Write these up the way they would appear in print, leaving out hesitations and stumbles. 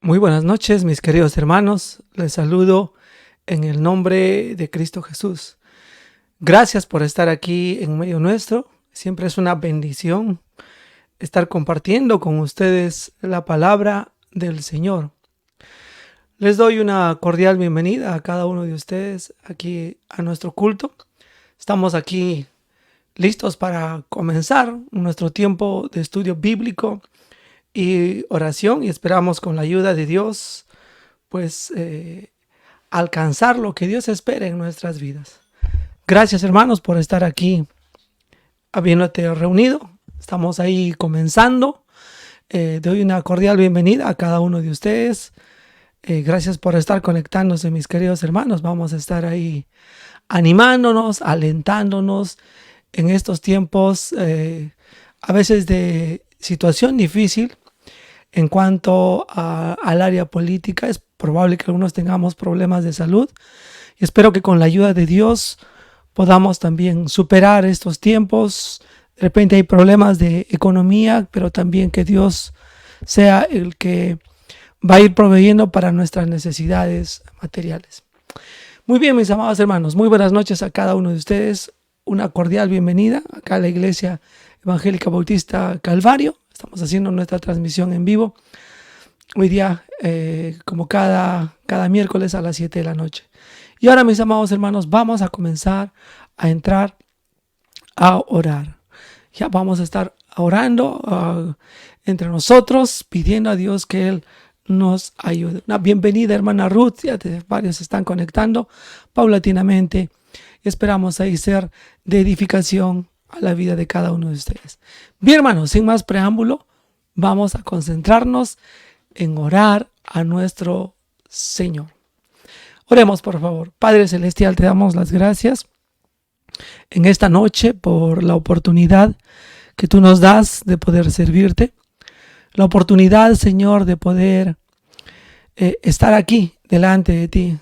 Muy buenas noches, mis queridos hermanos. Les saludo en el nombre de Cristo Jesús. Gracias por estar aquí en medio nuestro. Siempre es una bendición estar compartiendo con ustedes la palabra del Señor. Les doy una cordial bienvenida a cada uno de ustedes aquí a nuestro culto. Estamos aquí listos para comenzar nuestro tiempo de estudio bíblico y oración, y esperamos con la ayuda de Dios pues alcanzar lo que Dios espera en nuestras vidas. Gracias, hermanos, por estar aquí habiéndote reunido. Estamos ahí comenzando. Doy una cordial bienvenida a cada uno de ustedes. Gracias por estar conectándose, mis queridos hermanos. Vamos a estar ahí animándonos, alentándonos en estos tiempos a veces de situación difícil. En cuanto al área política, es probable que algunos tengamos problemas de salud, y espero que con la ayuda de Dios podamos también superar estos tiempos. De repente hay problemas de economía, pero también que Dios sea el que va a ir proveyendo para nuestras necesidades materiales. Muy bien, mis amados hermanos, muy buenas noches a cada uno de ustedes. Una cordial bienvenida acá a la Iglesia Evangélica Bautista Calvario. Estamos haciendo nuestra transmisión en vivo hoy día, como cada miércoles a las 7 de la noche. Y ahora, mis amados hermanos, vamos a comenzar a entrar a orar. Ya vamos a estar orando entre nosotros, pidiendo a Dios que Él nos ayude. Una bienvenida, hermana Ruth. Ya varios se están conectando paulatinamente y esperamos ahí ser de edificación a la vida de cada uno de ustedes. Bien, hermanos, sin más preámbulo, vamos a concentrarnos en orar a nuestro Señor. Oremos, por favor. Padre Celestial, te damos las gracias en esta noche por la oportunidad que tú nos das de poder servirte. La oportunidad, Señor, de poder estar aquí delante de ti.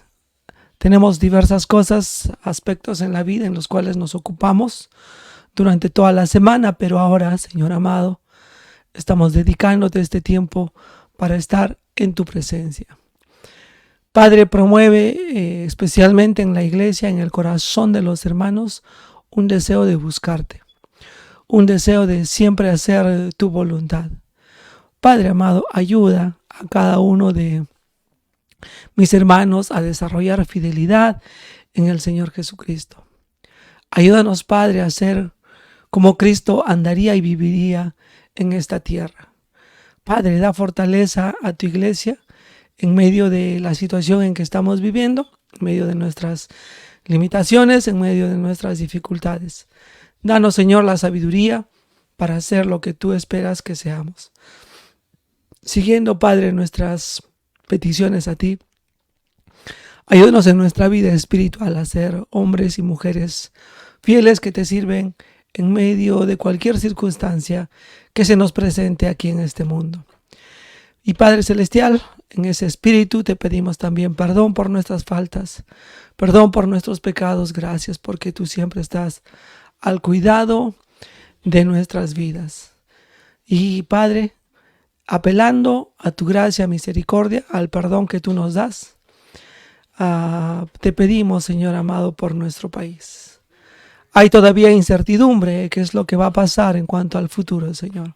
Tenemos diversas cosas, aspectos en la vida en los cuales nos ocupamos durante toda la semana, pero ahora, Señor amado, estamos dedicándote este tiempo para estar en tu presencia. Padre, promueve especialmente en la iglesia, en el corazón de los hermanos, un deseo de buscarte, un deseo de siempre hacer tu voluntad. Padre amado, ayuda a cada uno de mis hermanos a desarrollar fidelidad en el Señor Jesucristo. Ayúdanos, Padre, a ser como Cristo andaría y viviría en esta tierra. Padre, da fortaleza a tu iglesia en medio de la situación en que estamos viviendo, en medio de nuestras limitaciones, en medio de nuestras dificultades. Danos, Señor, la sabiduría para hacer lo que tú esperas que seamos. Siguiendo, Padre, nuestras peticiones a ti, ayúdanos en nuestra vida espiritual a ser hombres y mujeres fieles que te sirven en medio de cualquier circunstancia que se nos presente aquí en este mundo. Y Padre Celestial, en ese espíritu te pedimos también perdón por nuestras faltas, perdón por nuestros pecados. Gracias porque tú siempre estás al cuidado de nuestras vidas. Y Padre, apelando a tu gracia, misericordia, al perdón que tú nos das, te pedimos, Señor amado, por nuestro país. Hay todavía incertidumbre, qué es lo que va a pasar en cuanto al futuro, Señor.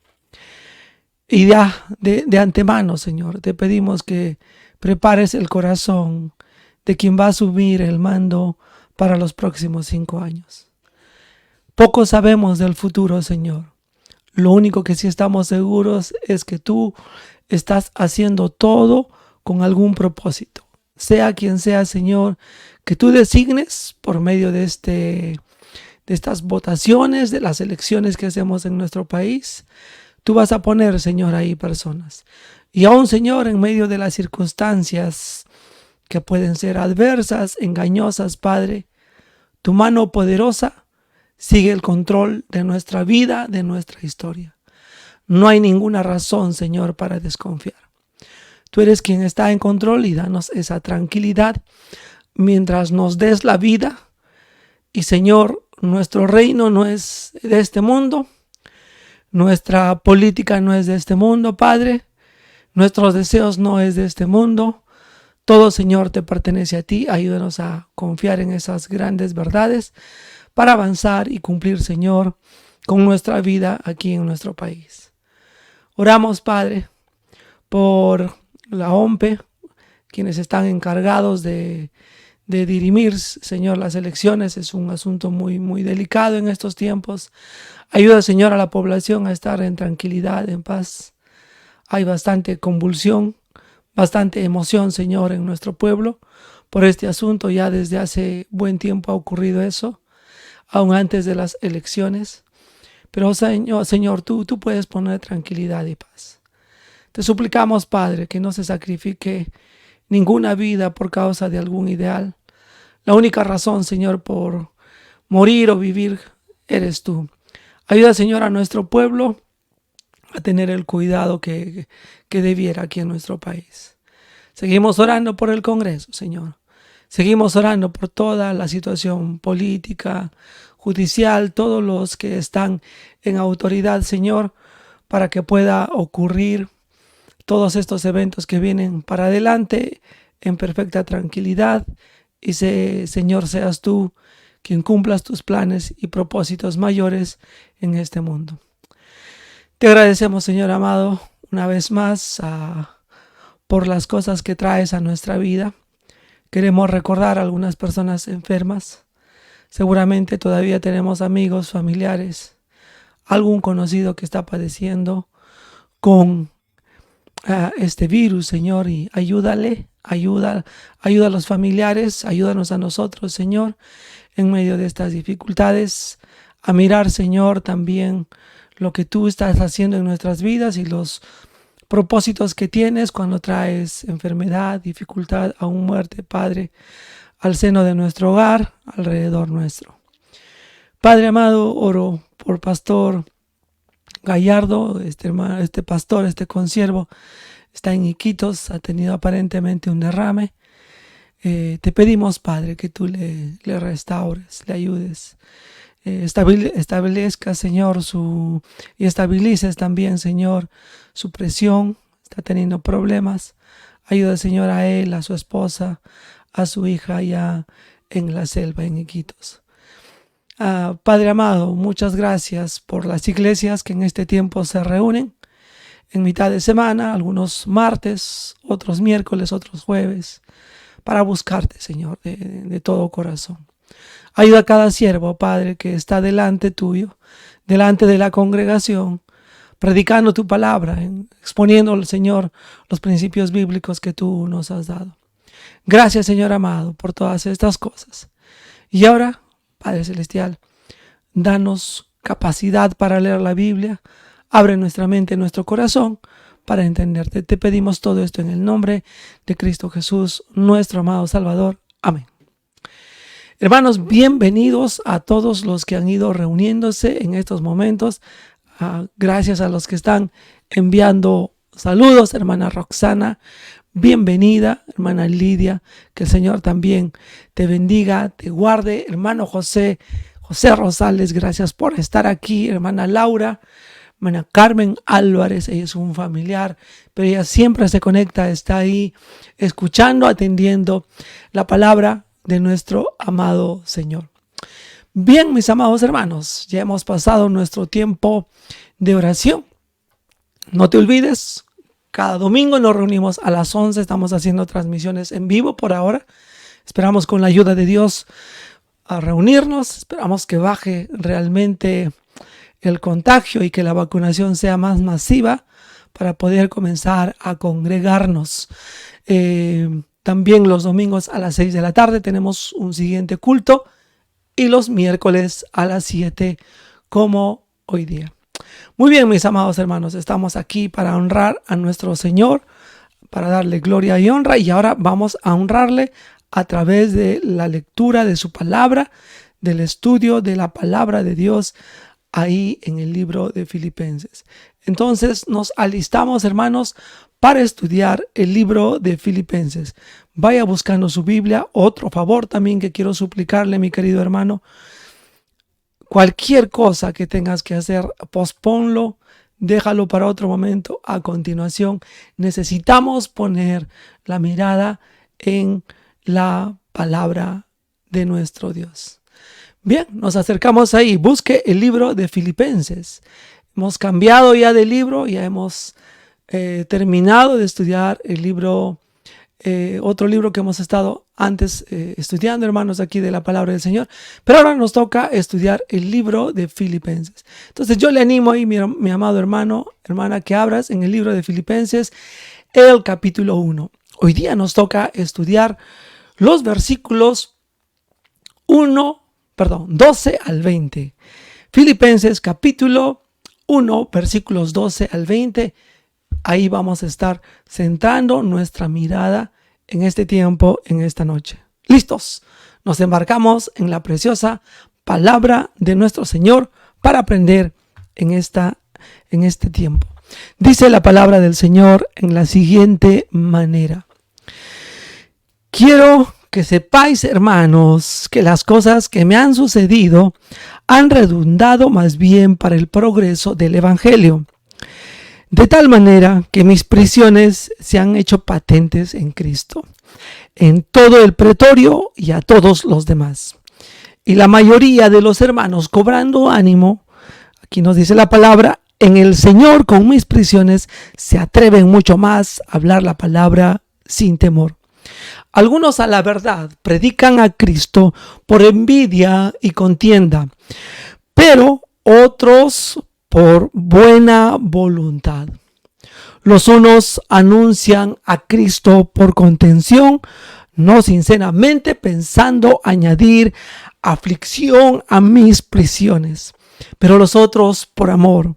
Y ya de antemano, Señor, te pedimos que prepares el corazón de quien va a asumir el mando para los próximos 5 años. Poco sabemos del futuro, Señor. Lo único que sí estamos seguros es que tú estás haciendo todo con algún propósito. Sea quien sea, Señor, que tú designes por medio de estas votaciones, de las elecciones que hacemos en nuestro país, tú vas a poner, Señor, ahí personas. Y aún, Señor, en medio de las circunstancias que pueden ser adversas, engañosas, Padre, tu mano poderosa sigue el control de nuestra vida, de nuestra historia. No hay ninguna razón, Señor, para desconfiar. Tú eres quien está en control y danos esa tranquilidad mientras nos des la vida. Y, Señor, nuestro reino no es de este mundo, nuestra política no es de este mundo, Padre. Nuestros deseos no es de este mundo. Todo, Señor, te pertenece a ti. Ayúdanos a confiar en esas grandes verdades para avanzar y cumplir, Señor, con nuestra vida aquí en nuestro país. Oramos, Padre, por la OMPE, quienes están encargados de dirimir, Señor, las elecciones. Es un asunto muy, muy delicado en estos tiempos. Ayuda, Señor, a la población a estar en tranquilidad, en paz. Hay bastante convulsión, bastante emoción, Señor, en nuestro pueblo por este asunto. Ya desde hace buen tiempo ha ocurrido eso, aún antes de las elecciones. Pero, Señor, tú puedes poner tranquilidad y paz. Te suplicamos, Padre, que no se sacrifique ninguna vida por causa de algún ideal. La única razón, Señor, por morir o vivir eres tú. Ayuda, Señor, a nuestro pueblo a tener el cuidado que debiera aquí en nuestro país. Seguimos orando por el Congreso, Señor. Seguimos orando por toda la situación política, judicial, todos los que están en autoridad, Señor, para que pueda ocurrir todos estos eventos que vienen para adelante en perfecta tranquilidad. Y Señor, seas tú quien cumplas tus planes y propósitos mayores en este mundo. Te agradecemos, Señor amado, una vez más por las cosas que traes a nuestra vida. Queremos recordar a algunas personas enfermas. Seguramente todavía tenemos amigos, familiares, algún conocido que está padeciendo con este virus, Señor, y ayuda a los familiares, ayúdanos a nosotros, Señor, en medio de estas dificultades, a mirar, Señor, también lo que tú estás haciendo en nuestras vidas y los propósitos que tienes cuando traes enfermedad, dificultad, aún muerte, Padre, al seno de nuestro hogar, alrededor nuestro. Padre amado, oro por Pastor Gallardo, este pastor, este consiervo, está en Iquitos, ha tenido aparentemente un derrame. Te pedimos, Padre, que tú le restaures, le ayudes. Establezca, Señor, y estabilices también, Señor, su presión. Está teniendo problemas. Ayuda, Señor, a él, a su esposa, a su hija allá en la selva, en Iquitos. Padre amado, muchas gracias por las iglesias que en este tiempo se reúnen en mitad de semana, algunos martes, otros miércoles, otros jueves, para buscarte, Señor, de todo corazón. Ayuda a cada siervo, Padre, que está delante tuyo, delante de la congregación, predicando tu palabra, exponiendo, Señor, los principios bíblicos que tú nos has dado. Gracias, Señor amado, por todas estas cosas. Y ahora, Padre Celestial, danos capacidad para leer la Biblia, abre nuestra mente, nuestro corazón, para entenderte. Te pedimos todo esto en el nombre de Cristo Jesús, nuestro amado Salvador. Amén. Hermanos, bienvenidos a todos los que han ido reuniéndose en estos momentos. Gracias a los que están enviando saludos, hermana Roxana. Bienvenida, hermana Lidia. Que el Señor también te bendiga, te guarde. Hermano José Rosales, gracias por estar aquí. Hermana Laura, hermana Carmen Álvarez, ella es un familiar, pero ella siempre se conecta, está ahí escuchando, atendiendo la palabra de nuestro amado Señor. Bien, mis amados hermanos, ya hemos pasado nuestro tiempo de oración. No te olvides, cada domingo nos reunimos a las 11, estamos haciendo transmisiones en vivo por ahora. Esperamos con la ayuda de Dios a reunirnos, esperamos que baje realmente el contagio y que la vacunación sea más masiva para poder comenzar a congregarnos. También los domingos a las 6 de la tarde tenemos un siguiente culto y los miércoles a las 7 como hoy día. Muy bien, mis amados hermanos, estamos aquí para honrar a nuestro Señor, para darle gloria y honra, y ahora vamos a honrarle a través de la lectura de su palabra, del estudio de la palabra de Dios ahí en el libro de Filipenses. Entonces nos alistamos, hermanos, para estudiar el libro de Filipenses. Vaya buscando su Biblia. Otro favor también que quiero suplicarle, mi querido hermano: cualquier cosa que tengas que hacer, posponlo, déjalo para otro momento. A continuación, necesitamos poner la mirada en la palabra de nuestro Dios. Bien, nos acercamos ahí. Busque el libro de Filipenses. Hemos cambiado ya de libro, ya hemos terminado de estudiar el libro, otro libro que hemos estado antes estudiando, hermanos, aquí de la palabra del Señor, pero ahora nos toca estudiar el libro de Filipenses. Entonces yo le animo ahí, mi amado hermano, hermana, que abras en el libro de Filipenses el capítulo 1. Hoy día nos toca estudiar los versículos 12 al 20. Filipenses capítulo 1, versículos 12 al 20. Ahí vamos a estar centrando nuestra mirada en este tiempo, en esta noche. ¿Listos? Nos embarcamos en la preciosa palabra de nuestro Señor para aprender en este tiempo. Dice la palabra del Señor en la siguiente manera. Quiero que sepáis, hermanos, que las cosas que me han sucedido han redundado más bien para el progreso del Evangelio. De tal manera que mis prisiones se han hecho patentes en Cristo, en todo el pretorio y a todos los demás. Y la mayoría de los hermanos, cobrando ánimo, aquí nos dice la palabra, en el Señor con mis prisiones se atreven mucho más a hablar la palabra sin temor. Algunos a la verdad predican a Cristo por envidia y contienda, pero otros por buena voluntad. Los unos anuncian a Cristo por contención, no sinceramente pensando añadir aflicción a mis prisiones, pero los otros por amor,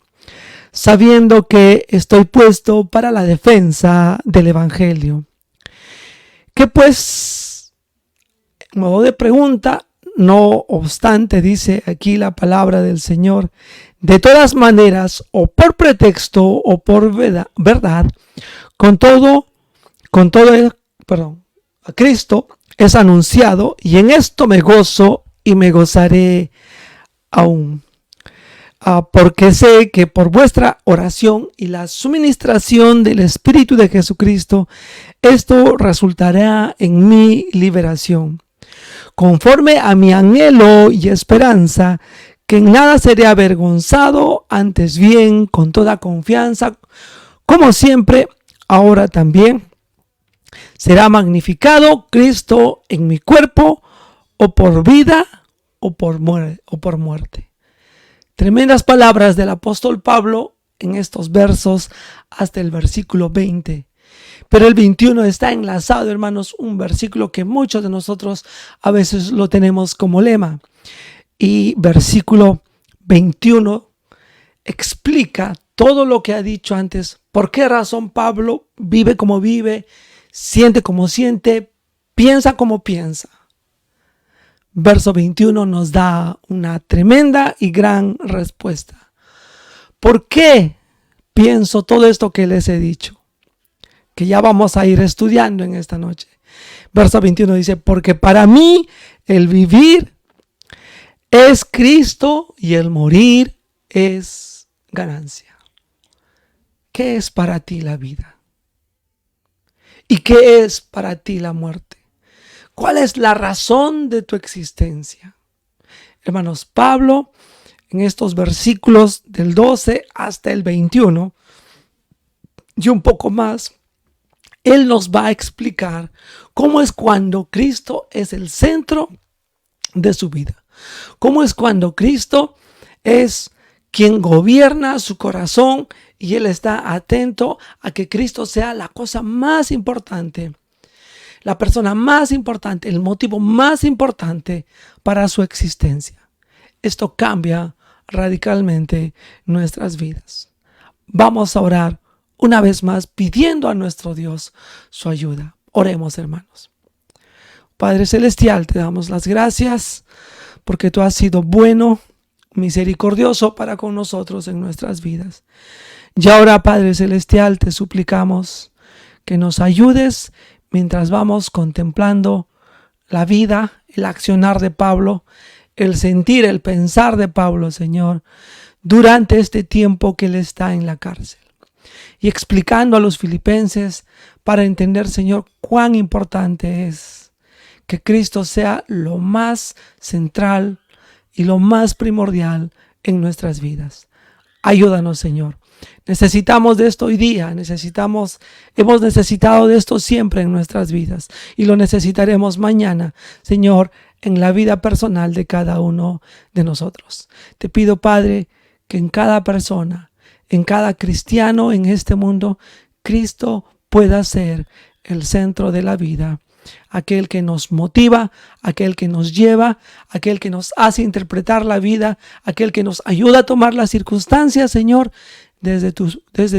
sabiendo que estoy puesto para la defensa del Evangelio. Que pues, en modo de pregunta, no obstante, dice aquí la palabra del Señor, de todas maneras, o por pretexto o por verdad, a Cristo es anunciado, y en esto me gozo y me gozaré aún. Porque sé que por vuestra oración y la suministración del Espíritu de Jesucristo, esto resultará en mi liberación, conforme a mi anhelo y esperanza, que en nada seré avergonzado, antes bien, con toda confianza, como siempre, ahora también, será magnificado Cristo en mi cuerpo, o por vida o por muerte. Tremendas palabras del apóstol Pablo en estos versos hasta el versículo 20. Pero el 21 está enlazado, hermanos, un versículo que muchos de nosotros a veces lo tenemos como lema. Y versículo 21 explica todo lo que ha dicho antes. ¿Por qué razón Pablo vive como vive, siente como siente, piensa como piensa? Verso 21 nos da una tremenda y gran respuesta. ¿Por qué pienso todo esto que les he dicho? Que ya vamos a ir estudiando en esta noche. Verso 21 dice, porque para mí el vivir es Cristo y el morir es ganancia. ¿Qué es para ti la vida? ¿Y qué es para ti la muerte? ¿Cuál es la razón de tu existencia? Hermanos, Pablo, en estos versículos del 12 hasta el 21, y un poco más, él nos va a explicar cómo es cuando Cristo es el centro de su vida. Cómo es cuando Cristo es quien gobierna su corazón y él está atento a que Cristo sea la cosa más importante, la persona más importante, el motivo más importante para su existencia. Esto cambia radicalmente nuestras vidas. Vamos a orar una vez más pidiendo a nuestro Dios su ayuda. Oremos, hermanos. Padre Celestial, te damos las gracias porque tú has sido bueno, misericordioso para con nosotros en nuestras vidas. Y ahora, Padre Celestial, te suplicamos que nos ayudes mientras vamos contemplando la vida, el accionar de Pablo, el sentir, el pensar de Pablo, Señor. durante este tiempo que Él está en la cárcel. Y explicando a los filipenses para entender, Señor, cuán importante es que Cristo sea lo más central y lo más primordial en nuestras vidas. Ayúdanos, Señor. Necesitamos de esto hoy día, hemos necesitado de esto siempre en nuestras vidas y lo necesitaremos mañana, Señor, en la vida personal de cada uno de nosotros. Te pido, Padre, que en cada persona, en cada cristiano en este mundo, Cristo pueda ser el centro de la vida, aquel que nos motiva, aquel que nos lleva, aquel que nos hace interpretar la vida, aquel que nos ayuda a tomar las circunstancias, Señor, desde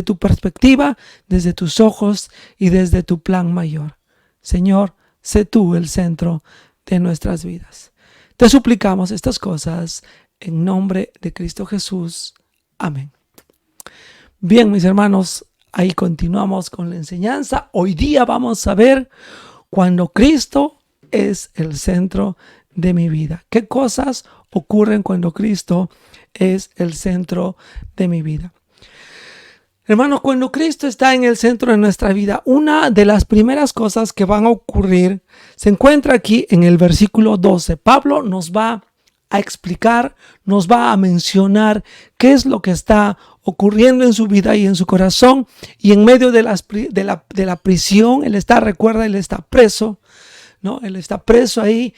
tu perspectiva, desde tus ojos y desde tu plan mayor. Señor, sé tú el centro de nuestras vidas. Te suplicamos estas cosas en nombre de Cristo Jesús. Amén. Bien, mis hermanos, ahí continuamos con la enseñanza. Hoy día vamos a ver cuando Cristo es el centro de mi vida. ¿Qué cosas ocurren cuando Cristo es el centro de mi vida? Hermanos, cuando Cristo está en el centro de nuestra vida, una de las primeras cosas que van a ocurrir se encuentra aquí en el versículo 12. Pablo nos va a explicar, nos va a mencionar qué es lo que está ocurriendo en su vida y en su corazón, y en medio de la prisión. Él está preso, ¿no? Él está preso ahí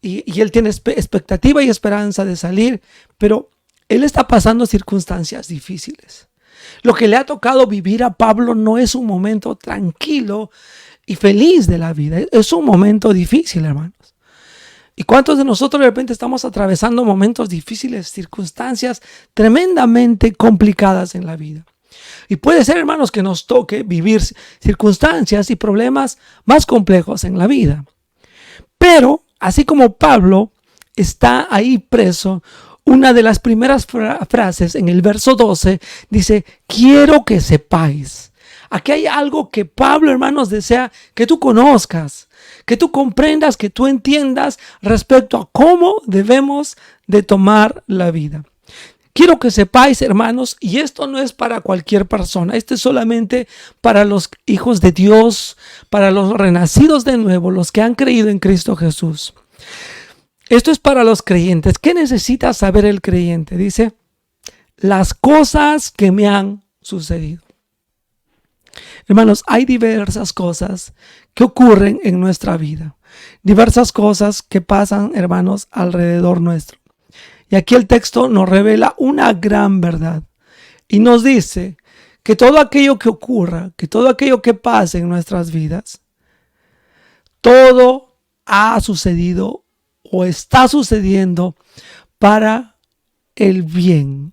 y él tiene expectativa y esperanza de salir, pero él está pasando circunstancias difíciles. Lo que le ha tocado vivir a Pablo no es un momento tranquilo y feliz de la vida, es un momento difícil, hermanos. ¿Y cuántos de nosotros de repente estamos atravesando momentos difíciles, circunstancias tremendamente complicadas en la vida? Y puede ser, hermanos, que nos toque vivir circunstancias y problemas más complejos en la vida. Pero, así como Pablo está ahí preso, una de las primeras frases en el verso 12 dice: quiero que sepáis. Aquí hay algo que Pablo, hermanos, desea que tú conozcas, que tú comprendas, que tú entiendas respecto a cómo debemos de tomar la vida. Quiero que sepáis, hermanos, y esto no es para cualquier persona, esto es solamente para los hijos de Dios, para los renacidos de nuevo, los que han creído en Cristo Jesús. Esto es para los creyentes. ¿Qué necesita saber el creyente? Dice: las cosas que me han sucedido. Hermanos, hay diversas cosas que ocurren en nuestra vida, diversas cosas que pasan, hermanos, alrededor nuestro. Y aquí el texto nos revela una gran verdad y nos dice que todo aquello que ocurra, que todo aquello que pase en nuestras vidas, todo ha sucedido o está sucediendo para el bien,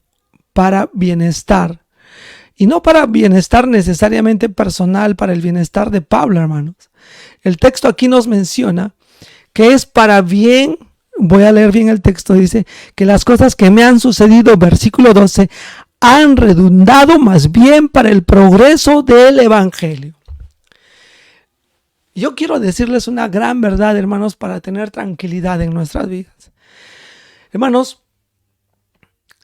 para bienestar. Y no para bienestar necesariamente personal, para el bienestar de Pablo, hermanos. El texto aquí nos menciona que es para bien. Voy a leer bien el texto. Dice que las cosas que me han sucedido, versículo 12, han redundado más bien para el progreso del evangelio. Yo quiero decirles una gran verdad, hermanos, para tener tranquilidad en nuestras vidas. Hermanos,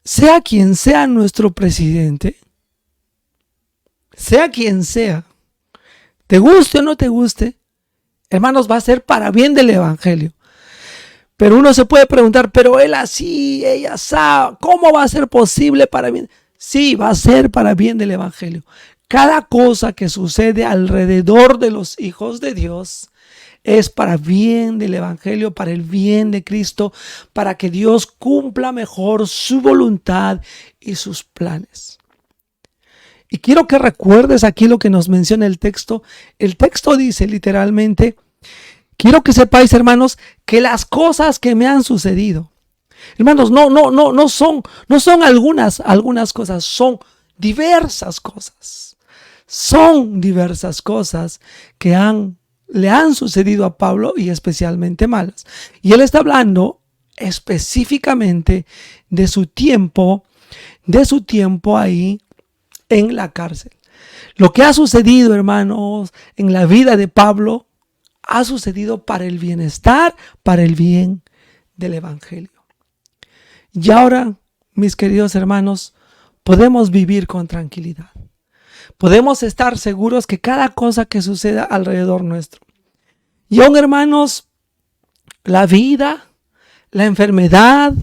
sea quien sea nuestro presidente, sea quien sea, te guste o no te guste, hermanos, va a ser para bien del evangelio. Pero uno se puede preguntar: pero él así, ella sabe, ¿cómo va a ser posible para bien? Sí, va a ser para bien del evangelio. Cada cosa que sucede alrededor de los hijos de Dios es para bien del evangelio, para el bien de Cristo, para que Dios cumpla mejor su voluntad y sus planes. Y quiero que recuerdes aquí lo que nos menciona el texto. El texto dice literalmente: quiero que sepáis, hermanos, que las cosas que me han sucedido, hermanos, no son algunas cosas, son diversas cosas. Son diversas cosas que le han sucedido a Pablo, y especialmente malas. Y él está hablando específicamente de su tiempo ahí en la cárcel. Lo que ha sucedido, hermanos, en la vida de Pablo ha sucedido para el bienestar, para el bien del evangelio. Y ahora, mis queridos hermanos, podemos vivir con tranquilidad. Podemos estar seguros que cada cosa que suceda alrededor nuestro, y aún, hermanos, la vida, la enfermedad,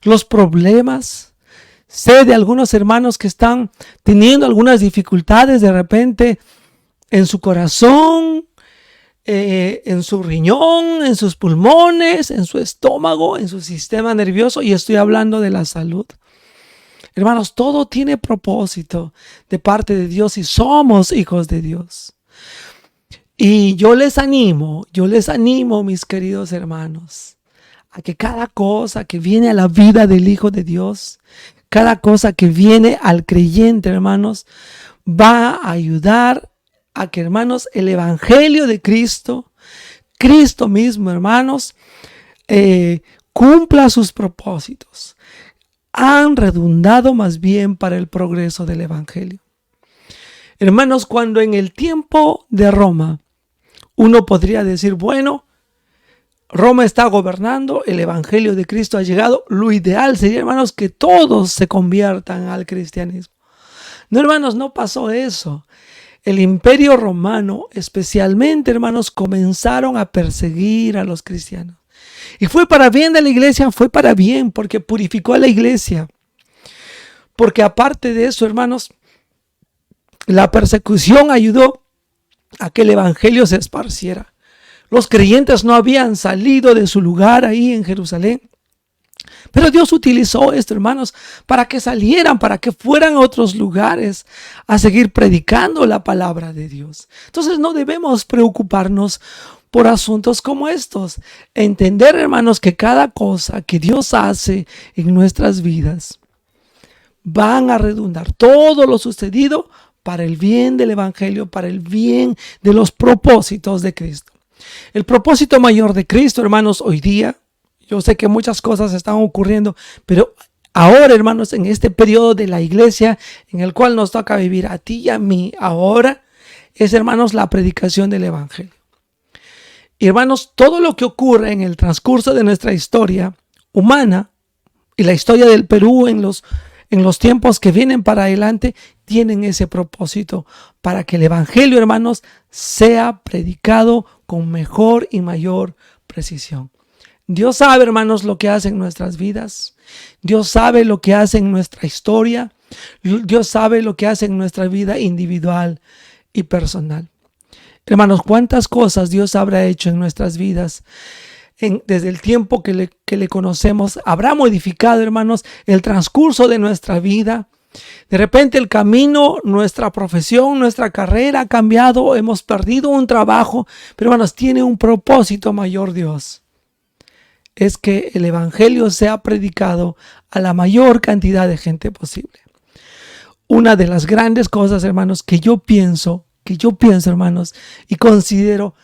los problemas. Sé de algunos hermanos que están teniendo algunas dificultades de repente en su corazón, en su riñón, en sus pulmones, en su estómago, en su sistema nervioso, y estoy hablando de la salud. Hermanos, todo tiene propósito de parte de Dios y somos hijos de Dios. Y yo les animo, mis queridos hermanos, a que cada cosa que viene a la vida del Hijo de Dios, cada cosa que viene al creyente, hermanos, va a ayudar a que, hermanos, el Evangelio de Cristo, Cristo mismo, hermanos, cumpla sus propósitos. Han redundado más bien para el progreso del Evangelio. Hermanos, cuando en el tiempo de Roma, uno podría decir, bueno, Roma está gobernando, el Evangelio de Cristo ha llegado, lo ideal sería, hermanos, que todos se conviertan al cristianismo. No, hermanos, no pasó eso. El Imperio Romano, especialmente, hermanos, comenzaron a perseguir a los cristianos. Y fue para bien de la iglesia, fue para bien, porque purificó a la iglesia. Porque aparte de eso, hermanos, la persecución ayudó a que el Evangelio se esparciera. Los creyentes no habían salido de su lugar ahí en Jerusalén. Pero Dios utilizó esto, hermanos, para que salieran, para que fueran a otros lugares a seguir predicando la palabra de Dios. Entonces no debemos preocuparnos por asuntos como estos. Entender, hermanos, que cada cosa que Dios hace en nuestras vidas van a redundar todo lo sucedido para el bien del Evangelio, para el bien de los propósitos de Cristo. El propósito mayor de Cristo, hermanos, hoy día, yo sé que muchas cosas están ocurriendo, pero ahora, hermanos, en este periodo de la iglesia en el cual nos toca vivir a ti y a mí ahora, es, hermanos, la predicación del Evangelio. Y, hermanos, todo lo que ocurre en el transcurso de nuestra historia humana y la historia del Perú en los tiempos que vienen para adelante, tienen ese propósito para que el Evangelio, hermanos, sea predicado con mejor y mayor precisión. Dios sabe, hermanos, lo que hace en nuestras vidas. Dios sabe lo que hace en nuestra historia. Dios sabe lo que hace en nuestra vida individual y personal. Hermanos, cuántas cosas Dios habrá hecho en nuestras vidas desde el tiempo que le conocemos. Habrá modificado, hermanos, el transcurso de nuestra vida. De repente el camino, nuestra profesión, nuestra carrera ha cambiado, hemos perdido un trabajo, pero, hermanos, tiene un propósito mayor Dios. Es que el Evangelio sea predicado a la mayor cantidad de gente posible. Una de las grandes cosas, hermanos, que yo pienso, hermanos, y considero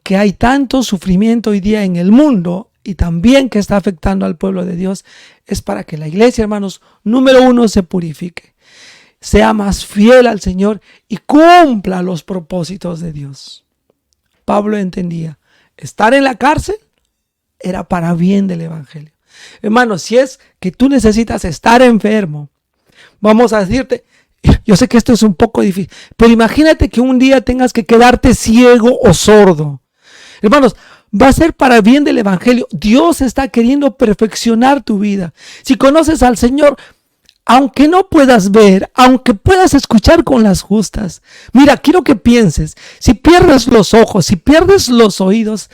que hay tanto sufrimiento hoy día en el mundo y también que está afectando al pueblo de Dios, es para que la iglesia, hermanos, número uno, se purifique, sea más fiel al Señor y cumpla los propósitos de Dios. Pablo entendía, estar en la cárcel era para bien del Evangelio. Hermanos, si es que tú necesitas estar enfermo, vamos a decirte, yo sé que esto es un poco difícil, pero imagínate que un día tengas que quedarte ciego o sordo. Hermanos, va a ser para bien del Evangelio. Dios está queriendo perfeccionar tu vida. Si conoces al Señor, aunque no puedas ver, aunque puedas escuchar con las justas, mira, quiero que pienses, si pierdes los ojos, si pierdes los oídos,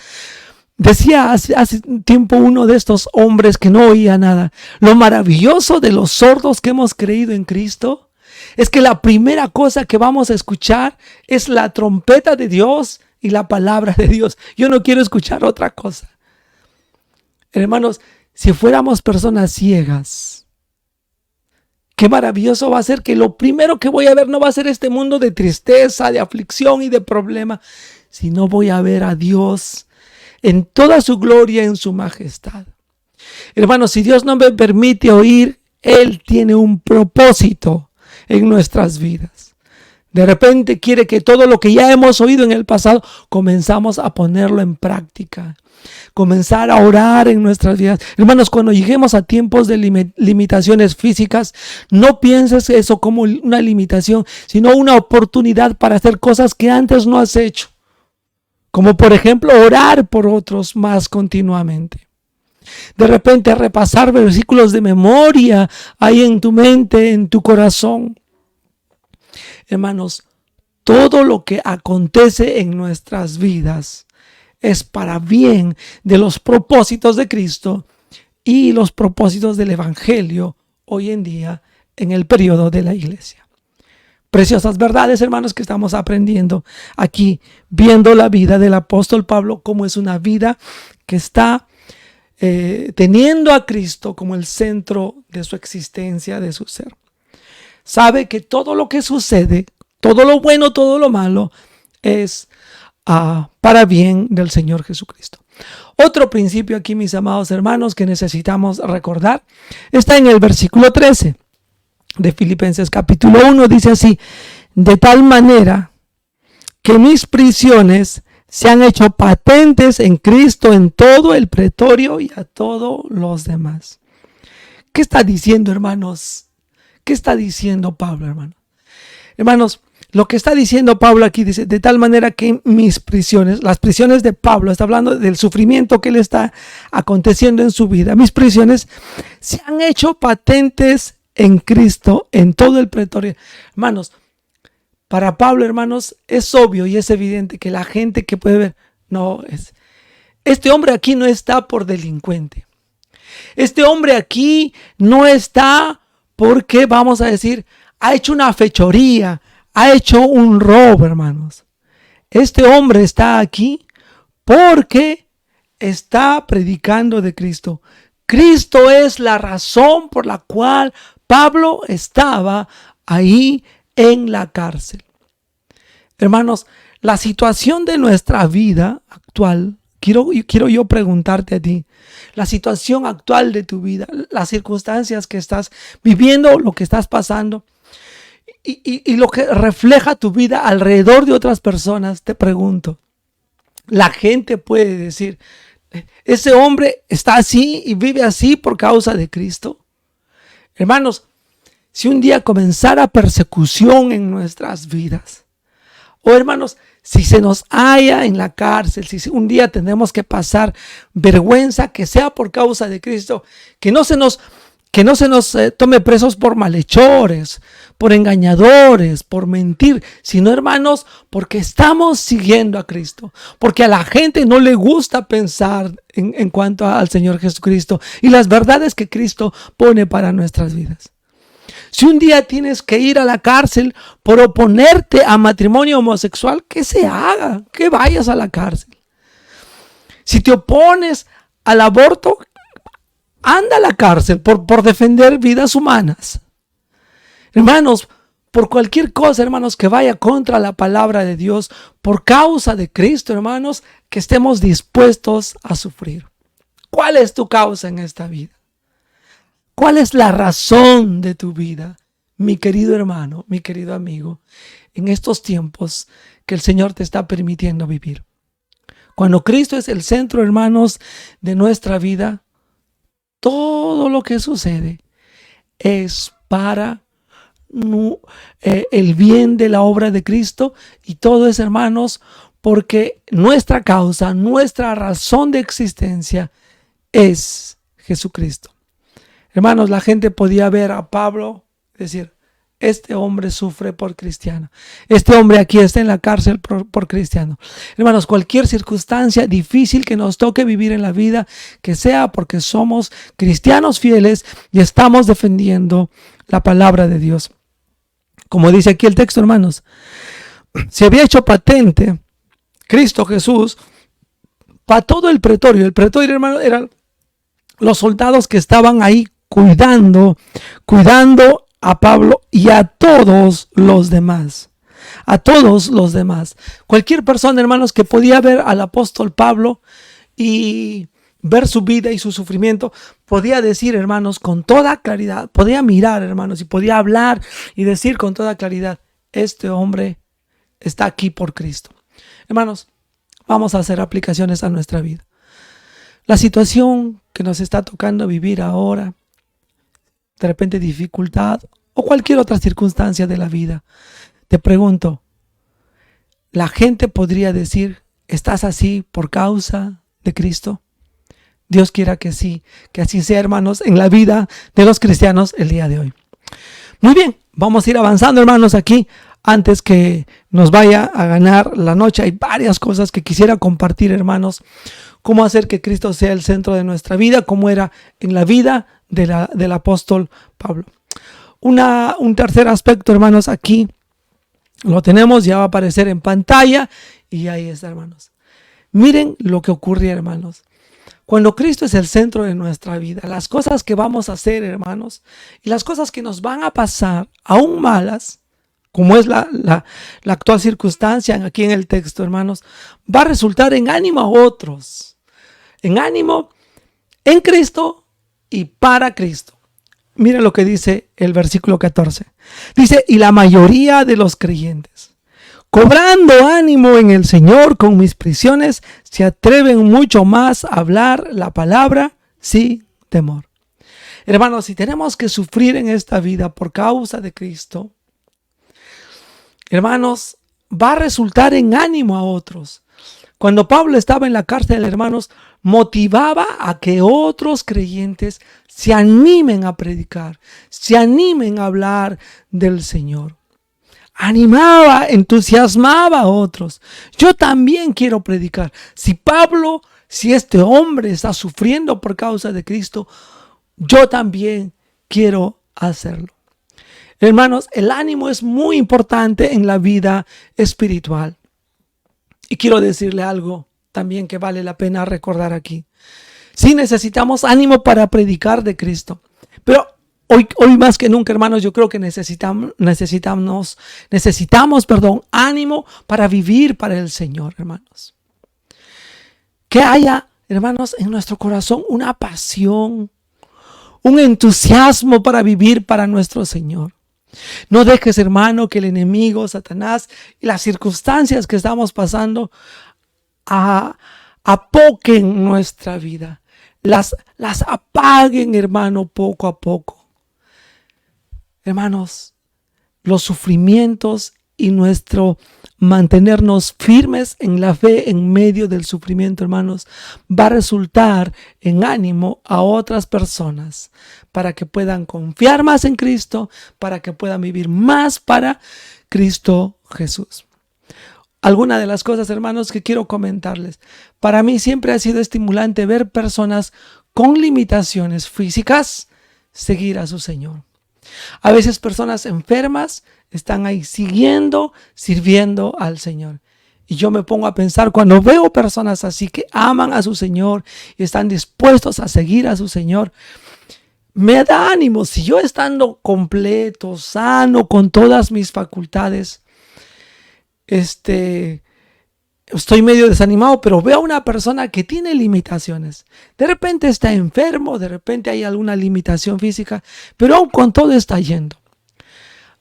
decía hace tiempo uno de estos hombres que no oía nada, lo maravilloso de los sordos que hemos creído en Cristo es que la primera cosa que vamos a escuchar es la trompeta de Dios y la palabra de Dios. Yo no quiero escuchar otra cosa. Hermanos, si fuéramos personas ciegas, qué maravilloso va a ser que lo primero que voy a ver no va a ser este mundo de tristeza, de aflicción y de problema, sino voy a ver a Dios en toda su gloria, en su majestad. Hermanos, si Dios no me permite oír, Él tiene un propósito en nuestras vidas. De repente quiere que todo lo que ya hemos oído en el pasado comenzamos a ponerlo en práctica. Comenzar a orar en nuestras vidas. Hermanos, cuando lleguemos a tiempos de limitaciones físicas, no pienses eso como una limitación, sino una oportunidad para hacer cosas que antes no has hecho. Como por ejemplo, orar por otros más continuamente. De repente repasar versículos de memoria ahí en tu mente, en tu corazón. Hermanos, todo lo que acontece en nuestras vidas es para bien de los propósitos de Cristo y los propósitos del Evangelio hoy en día en el periodo de la iglesia. Preciosas verdades, hermanos, que estamos aprendiendo aquí, viendo la vida del apóstol Pablo como es una vida que está teniendo a Cristo como el centro de su existencia, de su ser. Sabe que todo lo que sucede, todo lo bueno, todo lo malo, es para bien del Señor Jesucristo. Otro principio aquí, mis amados hermanos, que necesitamos recordar, está en el versículo 13 de Filipenses capítulo 1. Dice así: de tal manera que mis prisiones se han hecho patentes en Cristo en todo el pretorio y a todos los demás. ¿Qué está diciendo, hermanos? ¿Qué está diciendo Pablo, hermano? Hermanos, lo que está diciendo Pablo aquí dice, de tal manera que mis prisiones, las prisiones de Pablo, está hablando del sufrimiento que le está aconteciendo en su vida. Mis prisiones se han hecho patentes en Cristo en todo el pretorio. Hermanos, para Pablo, hermanos, es obvio y es evidente que la gente que puede ver, este hombre aquí no está por delincuente. Este hombre aquí no está porque, vamos a decir, ha hecho una fechoría, ha hecho un robo, hermanos. Este hombre está aquí porque está predicando de Cristo. Cristo es la razón por la cual Pablo estaba ahí en la cárcel. Hermanos, la situación de nuestra vida actual, quiero yo preguntarte a ti, la situación actual de tu vida, las circunstancias que estás viviendo, lo que estás pasando y lo que refleja tu vida alrededor de otras personas, te pregunto, la gente puede decir, ese hombre está así y vive así por causa de Cristo. Hermanos, si un día comenzara persecución en nuestras vidas, o hermanos, si se nos halla en la cárcel, si un día tenemos que pasar vergüenza, que sea por causa de Cristo, que no se nos tome presos por malhechores, por engañadores, por mentir, sino, hermanos, porque estamos siguiendo a Cristo, porque a la gente no le gusta pensar en cuanto al Señor Jesucristo y las verdades que Cristo pone para nuestras vidas. Si un día tienes que ir a la cárcel por oponerte a matrimonio homosexual, que se haga, que vayas a la cárcel. Si te opones al aborto, anda a la cárcel por defender vidas humanas. Hermanos, por cualquier cosa, hermanos, que vaya contra la palabra de Dios, por causa de Cristo, hermanos, que estemos dispuestos a sufrir. ¿Cuál es tu causa en esta vida? ¿Cuál es la razón de tu vida, mi querido hermano, mi querido amigo, en estos tiempos que el Señor te está permitiendo vivir? Cuando Cristo es el centro, hermanos, de nuestra vida, todo lo que sucede es para el bien de la obra de Cristo, y todo es, hermanos, porque nuestra causa, nuestra razón de existencia es Jesucristo. Hermanos, la gente podía ver a Pablo, decir, este hombre sufre por cristiano. Este hombre aquí está en la cárcel por cristiano. Hermanos, cualquier circunstancia difícil que nos toque vivir en la vida, que sea porque somos cristianos fieles y estamos defendiendo la palabra de Dios. Como dice aquí el texto, hermanos, se había hecho patente Cristo Jesús para todo el pretorio. El pretorio, hermano, eran los soldados que estaban ahí cuidando a Pablo y a todos los demás. A todos los demás. Cualquier persona, hermanos, que podía ver al apóstol Pablo y ver su vida y su sufrimiento, podía decir, hermanos, con toda claridad, podía mirar, hermanos, y podía hablar y decir con toda claridad, este hombre está aquí por Cristo. Hermanos, vamos a hacer aplicaciones a nuestra vida. La situación que nos está tocando vivir ahora, de repente dificultad o cualquier otra circunstancia de la vida, te pregunto, ¿la gente podría decir, estás así por causa de Cristo? Dios quiera que sí, que así sea, hermanos, en la vida de los cristianos el día de hoy. Muy bien, vamos a ir avanzando, hermanos, aquí. Antes que nos vaya a ganar la noche, hay varias cosas que quisiera compartir, hermanos. Cómo hacer que Cristo sea el centro de nuestra vida, como era en la vida del apóstol Pablo. Un tercer aspecto, hermanos, aquí lo tenemos, ya va a aparecer en pantalla y ahí está, hermanos. Miren lo que ocurre, hermanos. Cuando Cristo es el centro de nuestra vida, las cosas que vamos a hacer, hermanos, y las cosas que nos van a pasar, aún malas, como es la actual circunstancia aquí en el texto, hermanos, va a resultar en ánimo a otros, en ánimo en Cristo y para Cristo. Mira lo que dice el versículo 14. Dice, y la mayoría de los creyentes, cobrando ánimo en el Señor con mis prisiones, se atreven mucho más a hablar la palabra sin temor. Hermanos, si tenemos que sufrir en esta vida por causa de Cristo, hermanos, va a resultar en ánimo a otros. Cuando Pablo estaba en la cárcel, hermanos, motivaba a que otros creyentes se animen a predicar, se animen a hablar del Señor. Animaba, entusiasmaba a otros. Yo también quiero predicar. Si este hombre está sufriendo por causa de Cristo, yo también quiero hacerlo. Hermanos, el ánimo es muy importante en la vida espiritual. Y quiero decirle algo también que vale la pena recordar aquí. Sí necesitamos ánimo para predicar de Cristo, pero hoy más que nunca, hermanos, yo creo que necesitamos ánimo para vivir para el Señor, hermanos. Que haya, hermanos, en nuestro corazón una pasión, un entusiasmo para vivir para nuestro Señor. No dejes, hermano, que el enemigo, Satanás y las circunstancias que estamos pasando apoquen nuestra vida. Las apaguen, hermano, poco a poco. Hermanos, los sufrimientos y nuestro mantenernos firmes en la fe en medio del sufrimiento, hermanos, va a resultar en ánimo a otras personas para que puedan confiar más en Cristo, para que puedan vivir más para Cristo Jesús. Alguna de las cosas, hermanos, que quiero comentarles. Para mí siempre ha sido estimulante ver personas con limitaciones físicas seguir a su Señor. A veces personas enfermas están ahí sirviendo al Señor. Y yo me pongo a pensar, cuando veo personas así que aman a su Señor y están dispuestos a seguir a su Señor, me da ánimo. Si yo estando completo, sano, con todas mis facultades, estoy medio desanimado, pero veo a una persona que tiene limitaciones. De repente está enfermo, de repente hay alguna limitación física, pero aún con todo está yendo.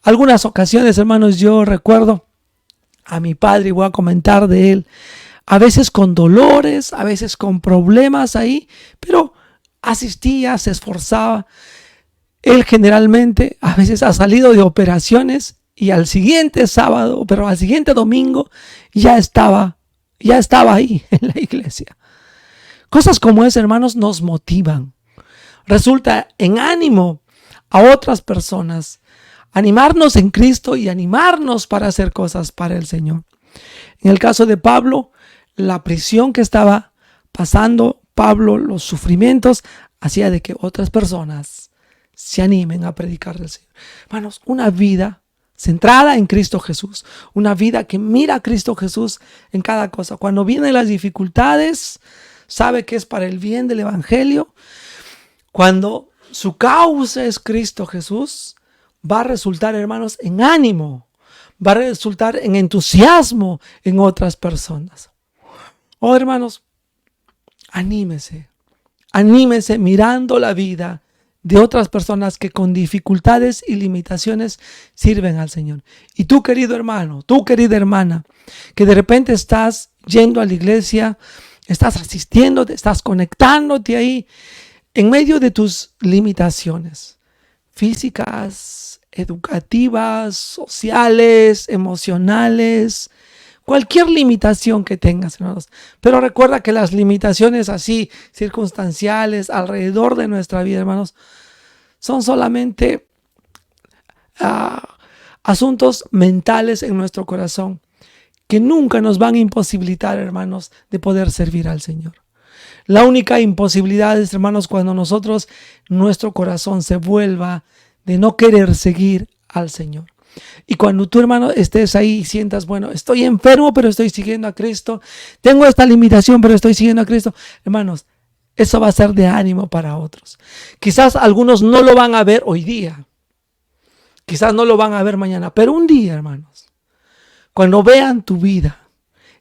Algunas ocasiones, hermanos, yo recuerdo a mi padre, y voy a comentar de él, a veces con dolores, a veces con problemas ahí, pero asistía, se esforzaba. Él generalmente a veces ha salido de operaciones y al siguiente sábado, pero al siguiente domingo ya estaba ahí en la iglesia. Cosas como esas, hermanos, nos motivan. Resulta en ánimo a otras personas, animarnos en Cristo y animarnos para hacer cosas para el Señor. En el caso de Pablo, la prisión que estaba pasando Pablo, los sufrimientos, hacía de que otras personas se animen a predicar del Señor. Hermanos, una vida centrada en Cristo Jesús, una vida que mira a Cristo Jesús en cada cosa. Cuando vienen las dificultades, sabe que es para el bien del Evangelio. Cuando su causa es Cristo Jesús, va a resultar, hermanos, en ánimo, va a resultar en entusiasmo en otras personas. Oh, hermanos, anímese mirando la vida de otras personas que con dificultades y limitaciones sirven al Señor. Y tú, querido hermano, tú, querida hermana, que de repente estás yendo a la iglesia, estás asistiendo, estás conectándote ahí en medio de tus limitaciones físicas, educativas, sociales, emocionales, cualquier limitación que tengas, hermanos. Pero recuerda que las limitaciones así, circunstanciales, alrededor de nuestra vida, hermanos, son solamente asuntos mentales en nuestro corazón que nunca nos van a imposibilitar, hermanos, de poder servir al Señor. La única imposibilidad es, hermanos, cuando nuestro corazón se vuelva de no querer seguir al Señor. Y cuando tú, hermano, estés ahí y sientas, bueno, estoy enfermo, pero estoy siguiendo a Cristo. Tengo esta limitación, pero estoy siguiendo a Cristo. Hermanos, eso va a ser de ánimo para otros. Quizás algunos no lo van a ver hoy día. Quizás no lo van a ver mañana. Pero un día, hermanos, cuando vean tu vida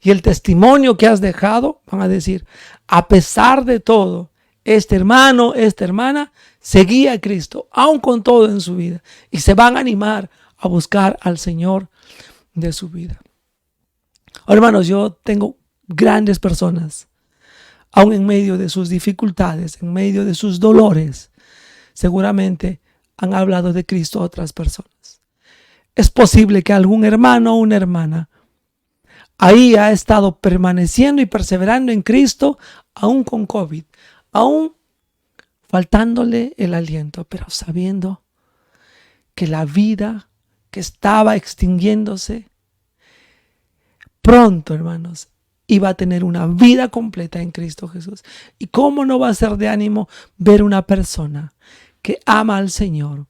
y el testimonio que has dejado, van a decir, a pesar de todo, este hermano, esta hermana, seguía a Cristo, aun con todo en su vida. Y se van a animar a buscar al Señor de su vida. Hermanos, yo tengo grandes personas, aun en medio de sus dificultades, en medio de sus dolores, seguramente han hablado de Cristo a otras personas. Es posible que algún hermano o una hermana ahí ha estado permaneciendo y perseverando en Cristo, aun con COVID, aun faltándole el aliento, pero sabiendo que la vida que estaba extinguiéndose, pronto, hermanos, iba a tener una vida completa en Cristo Jesús. ¿Y cómo no va a ser de ánimo ver una persona que ama al Señor,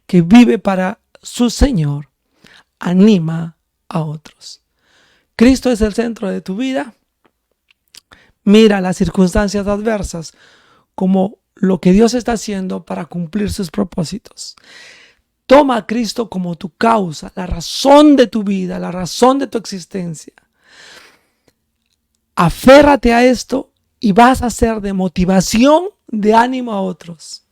que vive para su Señor, anima a otros? Cristo es el centro de tu vida. Mira las circunstancias adversas como lo que Dios está haciendo para cumplir sus propósitos. Toma a Cristo como tu causa, la razón de tu vida, la razón de tu existencia. Aférrate a esto y vas a ser de motivación, de ánimo a otros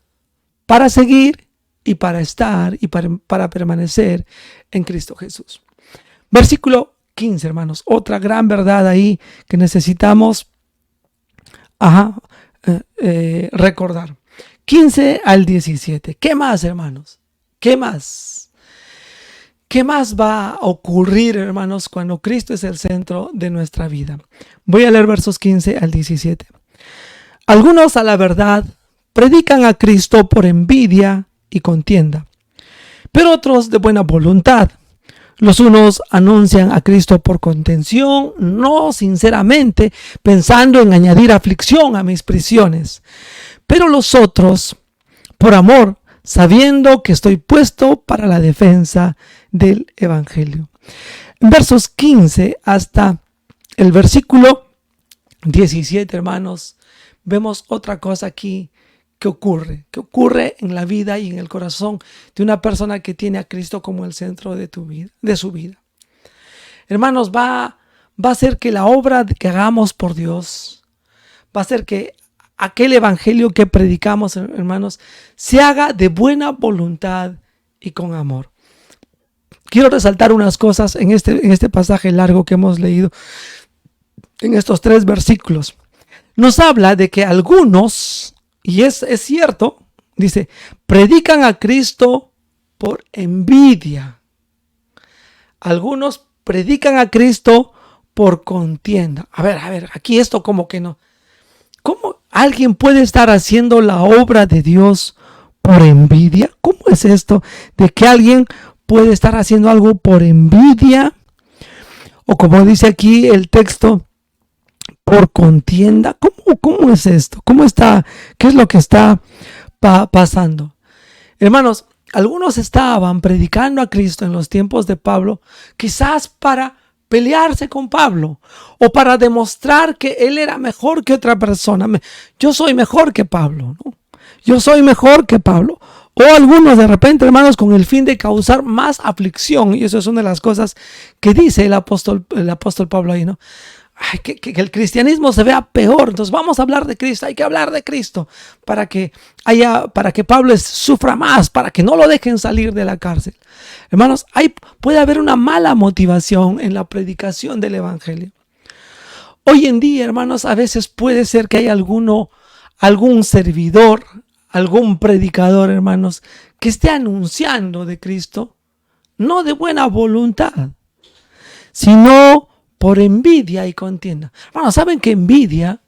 para seguir y para estar y para permanecer en Cristo Jesús. Versículo 15, hermanos. Otra gran verdad ahí que necesitamos recordar. 15 al 17. ¿Qué más, hermanos? ¿Qué más? ¿Qué más va a ocurrir, hermanos, cuando Cristo es el centro de nuestra vida? Voy a leer versos 15 al 17. Algunos, a la verdad, predican a Cristo por envidia y contienda, pero otros de buena voluntad. Los unos anuncian a Cristo por contención, no sinceramente, pensando en añadir aflicción a mis prisiones, pero los otros por amor, sabiendo que estoy puesto para la defensa del Evangelio. En versos 15 hasta el versículo 17, hermanos, vemos otra cosa aquí que ocurre en la vida y en el corazón de una persona que tiene a Cristo como el centro de su vida. Hermanos, va a hacer que la obra que hagamos por Dios, va a hacer que aquel evangelio que predicamos, hermanos, se haga de buena voluntad y con amor. Quiero resaltar unas cosas en este pasaje largo que hemos leído, en estos 3 versículos. Nos habla de que algunos, y es cierto, dice, predican a Cristo por envidia. Algunos predican a Cristo por contienda. A ver, aquí esto como que no. ¿Cómo alguien puede estar haciendo la obra de Dios por envidia? ¿Cómo es esto de que alguien puede estar haciendo algo por envidia? O como dice aquí el texto, por contienda. ¿Cómo es esto? ¿Cómo está? ¿Qué es lo que está pasando? Hermanos, algunos estaban predicando a Cristo en los tiempos de Pablo, quizás para pelearse con Pablo o para demostrar que él era mejor que otra persona. Yo soy mejor que Pablo, ¿no? Yo soy mejor que Pablo. O algunos de repente, hermanos, con el fin de causar más aflicción. Y eso es una de las cosas que dice el apóstol Pablo ahí, ¿no? que el cristianismo se vea peor. Entonces vamos a hablar de Cristo, hay que hablar de Cristo para que Pablo sufra más, para que no lo dejen salir de la cárcel. Hermanos, puede haber una mala motivación en la predicación del evangelio. Hoy en día, hermanos, a veces puede ser que hay algún servidor, algún predicador, hermanos, que esté anunciando de Cristo, no de buena voluntad, sino por envidia y contienda. Hermanos, ¿saben que envidia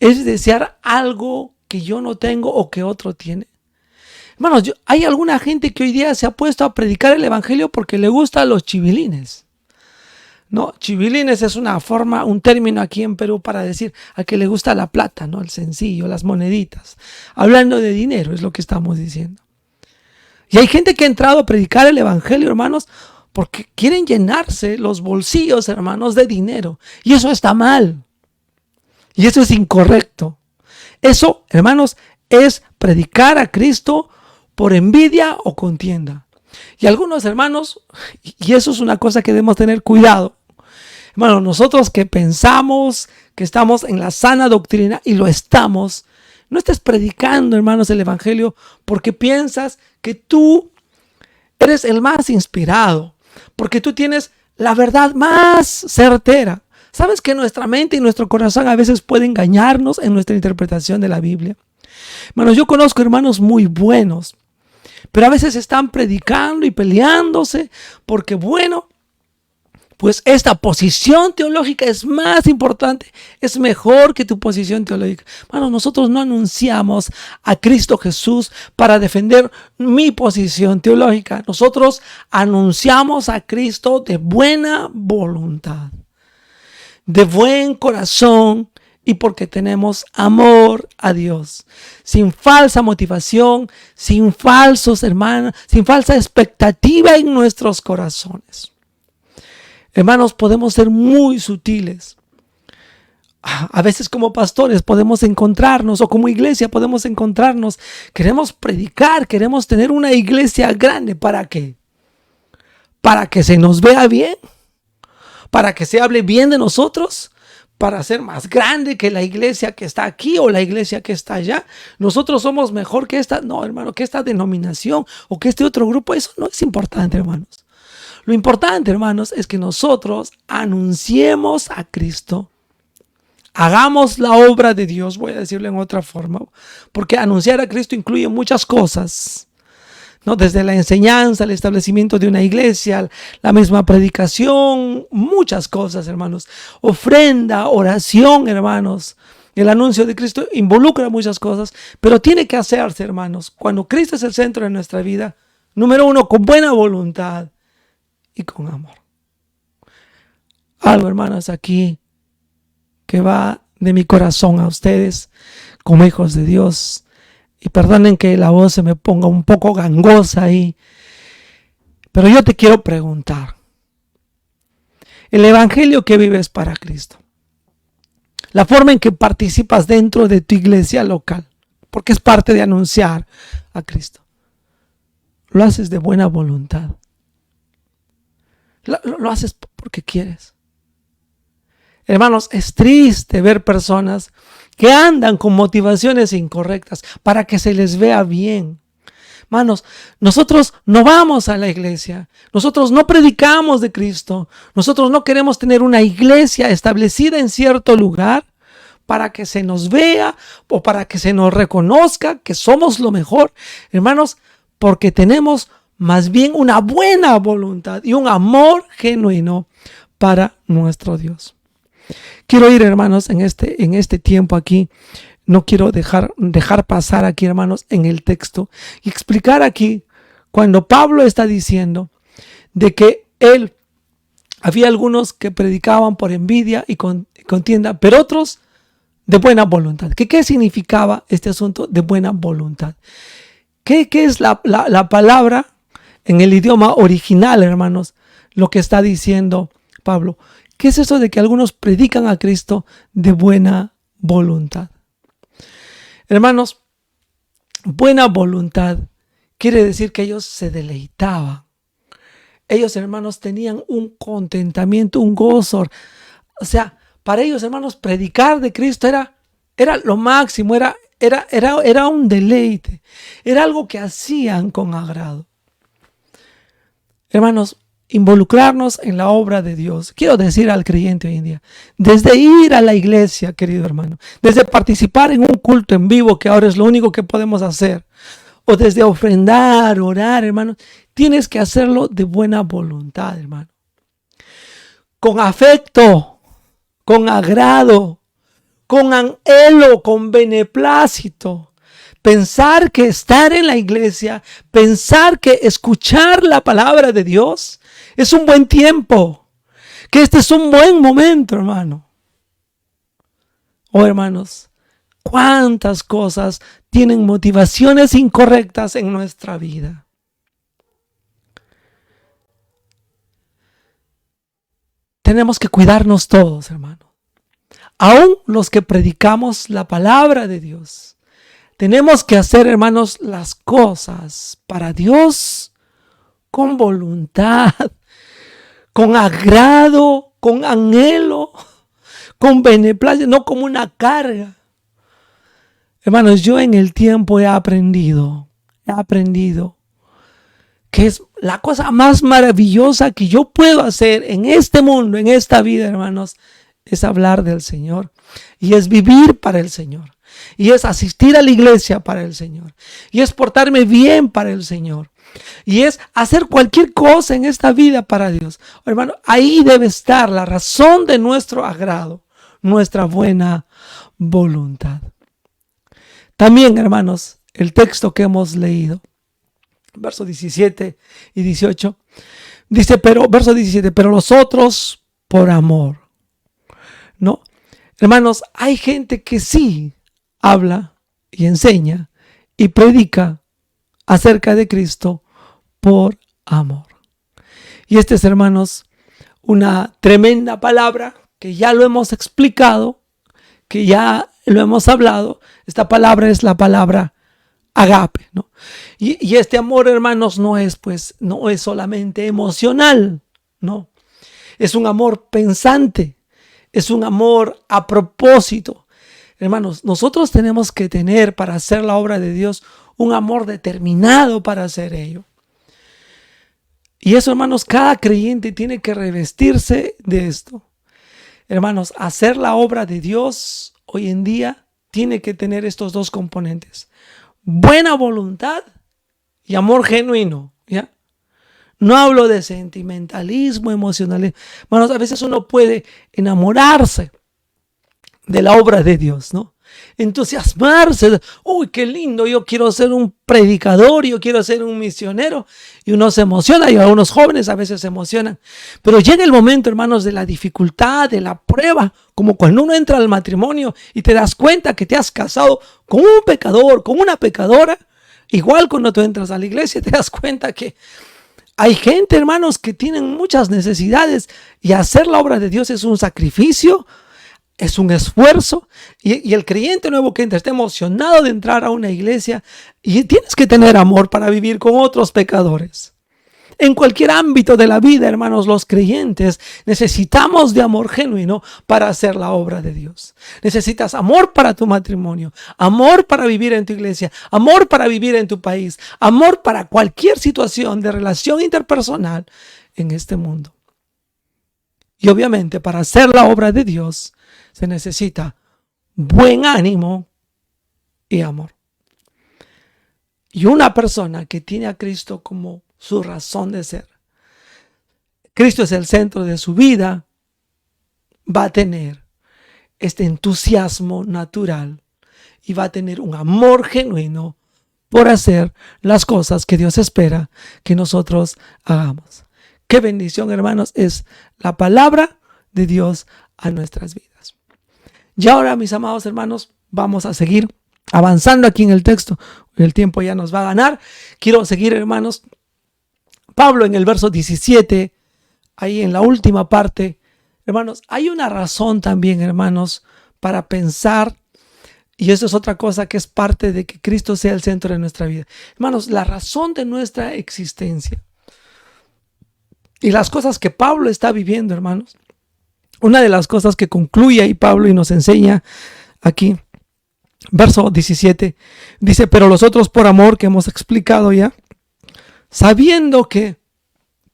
es desear algo que yo no tengo o que otro tiene? Hermanos, hay alguna gente que hoy día se ha puesto a predicar el evangelio porque le gustan los chivilines. No, chivilines es un término aquí en Perú para decir a que le gusta la plata, ¿no? El sencillo, las moneditas. Hablando de dinero es lo que estamos diciendo. Y hay gente que ha entrado a predicar el evangelio, hermanos, porque quieren llenarse los bolsillos, hermanos, de dinero. Y eso está mal. Y eso es incorrecto. Eso, hermanos, es predicar a Cristo por envidia o contienda. Y algunos hermanos, y eso es una cosa que debemos tener cuidado. Hermanos, nosotros que pensamos que estamos en la sana doctrina y lo estamos, no estés predicando, hermanos, el evangelio porque piensas que tú eres el más inspirado, porque tú tienes la verdad más certera. ¿Sabes que nuestra mente y nuestro corazón a veces puede engañarnos en nuestra interpretación de la Biblia? Hermanos, yo conozco hermanos muy buenos, pero a veces están predicando y peleándose porque, bueno, pues esta posición teológica es más importante, es mejor que tu posición teológica. Bueno, nosotros no anunciamos a Cristo Jesús para defender mi posición teológica. Nosotros anunciamos a Cristo de buena voluntad, de buen corazón y porque tenemos amor a Dios. Sin falsa motivación, sin falsos hermanos, sin falsa expectativa en nuestros corazones. Hermanos, podemos ser muy sutiles. A veces como pastores podemos encontrarnos, o como iglesia podemos encontrarnos. Queremos predicar, queremos tener una iglesia grande. ¿Para qué? Para que se nos vea bien, para que se hable bien de nosotros, para ser más grande que la iglesia que está aquí o la iglesia que está allá. Nosotros somos mejor que esta, no, hermano, que esta denominación o que este otro grupo. Eso no es importante, hermanos. Lo importante, hermanos, es que nosotros anunciemos a Cristo. Hagamos la obra de Dios, voy a decirlo en otra forma, porque anunciar a Cristo incluye muchas cosas, ¿no? Desde la enseñanza, el establecimiento de una iglesia, la misma predicación, muchas cosas, hermanos. Ofrenda, oración, hermanos. El anuncio de Cristo involucra muchas cosas, pero tiene que hacerse, hermanos, cuando Cristo es el centro de nuestra vida, número uno, con buena voluntad y con amor. Algo, hermanos, aquí que va de mi corazón a ustedes como hijos de Dios. Y perdonen que la voz se me ponga un poco gangosa ahí, pero yo te quiero preguntar: el evangelio que vives para Cristo, la forma en que participas dentro de tu iglesia local, porque es parte de anunciar a Cristo, ¿lo haces de buena voluntad? ¿Lo haces porque quieres? Hermanos, es triste ver personas que andan con motivaciones incorrectas para que se les vea bien. Hermanos, nosotros no vamos a la iglesia, nosotros no predicamos de Cristo, nosotros no queremos tener una iglesia establecida en cierto lugar para que se nos vea o para que se nos reconozca que somos lo mejor. Hermanos, porque tenemos más bien una buena voluntad y un amor genuino para nuestro Dios. Quiero ir, hermanos, en este tiempo aquí. No quiero dejar pasar aquí, hermanos, en el texto y explicar aquí cuando Pablo está diciendo de que había algunos que predicaban por envidia y contienda, pero otros de buena voluntad. ¿Qué significaba este asunto de buena voluntad? ¿Qué es la palabra en el idioma original, hermanos? Lo que está diciendo Pablo. ¿Qué es eso de que algunos predican a Cristo de buena voluntad? Hermanos, buena voluntad quiere decir que ellos se deleitaban. Ellos, hermanos, tenían un contentamiento, un gozo, O sea, para ellos, hermanos, predicar de Cristo era lo máximo, era un deleite, era algo que hacían con agrado. Hermanos, involucrarnos en la obra de Dios. Quiero decir al creyente hoy en día, desde ir a la iglesia, querido hermano, desde participar en un culto en vivo, que ahora es lo único que podemos hacer, o desde ofrendar, orar, hermano, tienes que hacerlo de buena voluntad, hermano. Con afecto, con agrado, con anhelo, con beneplácito. Pensar que estar en la iglesia, pensar que escuchar la palabra de Dios es un buen tiempo, que este es un buen momento, hermano. Oh, hermanos, cuántas cosas tienen motivaciones incorrectas en nuestra vida. Tenemos que cuidarnos todos, hermano. Aún los que predicamos la palabra de Dios. Tenemos que hacer, hermanos, las cosas para Dios con voluntad, con agrado, con anhelo, con beneplácito, no como una carga. Hermanos, yo en el tiempo he aprendido que es la cosa más maravillosa que yo puedo hacer en este mundo, en esta vida, hermanos, es hablar del Señor y es vivir para el Señor. Y es asistir a la iglesia para el Señor. Y es portarme bien para el Señor. Y es hacer cualquier cosa en esta vida para Dios. Hermano, ahí debe estar la razón de nuestro agrado, nuestra buena voluntad. También, hermanos, el texto que hemos leído, versos 17 y 18, dice, verso 17, pero los otros por amor. ¿No? Hermanos, hay gente que sí habla y enseña y predica acerca de Cristo por amor. Y esta es, hermanos, una tremenda palabra que ya lo hemos explicado, que ya lo hemos hablado. Esta palabra es la palabra agape, ¿no? Y este amor, hermanos, no es solamente emocional, no. Es un amor pensante, es un amor a propósito. Hermanos, nosotros tenemos que tener para hacer la obra de Dios un amor determinado para hacer ello. Y eso, hermanos, cada creyente tiene que revestirse de esto. Hermanos, hacer la obra de Dios hoy en día tiene que tener estos dos componentes. Buena voluntad y amor genuino, ¿ya? No hablo de sentimentalismo, emocionalismo. Hermanos, a veces uno puede enamorarse de la obra de Dios, ¿no? Entusiasmarse, uy, qué lindo, yo quiero ser un predicador, yo quiero ser un misionero, y uno se emociona, y algunos jóvenes a veces se emocionan, pero llega el momento, hermanos, de la dificultad, de la prueba, como cuando uno entra al matrimonio y te das cuenta que te has casado con un pecador, con una pecadora. Igual cuando tú entras a la iglesia te das cuenta que hay gente, hermanos, que tienen muchas necesidades, y hacer la obra de Dios es un sacrificio, es un esfuerzo, y el creyente nuevo que entra está emocionado de entrar a una iglesia, y tienes que tener amor para vivir con otros pecadores. En cualquier ámbito de la vida, hermanos, los creyentes necesitamos de amor genuino para hacer la obra de Dios. Necesitas amor para tu matrimonio, amor para vivir en tu iglesia, amor para vivir en tu país, amor para cualquier situación de relación interpersonal en este mundo. Y obviamente para hacer la obra de Dios se necesita buen ánimo y amor. Y una persona que tiene a Cristo como su razón de ser, Cristo es el centro de su vida, va a tener este entusiasmo natural y va a tener un amor genuino por hacer las cosas que Dios espera que nosotros hagamos. Qué bendición, hermanos, es la palabra de Dios a nuestras vidas. Y ahora, mis amados hermanos, vamos a seguir avanzando aquí en el texto. El tiempo ya nos va a ganar. Quiero seguir, hermanos. Pablo en el verso 17, ahí en la última parte, hermanos, hay una razón también, hermanos, para pensar, y eso es otra cosa que es parte de que Cristo sea el centro de nuestra vida. Hermanos, la razón de nuestra existencia y las cosas que Pablo está viviendo, hermanos, Una de las cosas que concluye ahí Pablo y nos enseña aquí, verso 17, dice, pero los otros por amor, que hemos explicado ya, sabiendo que,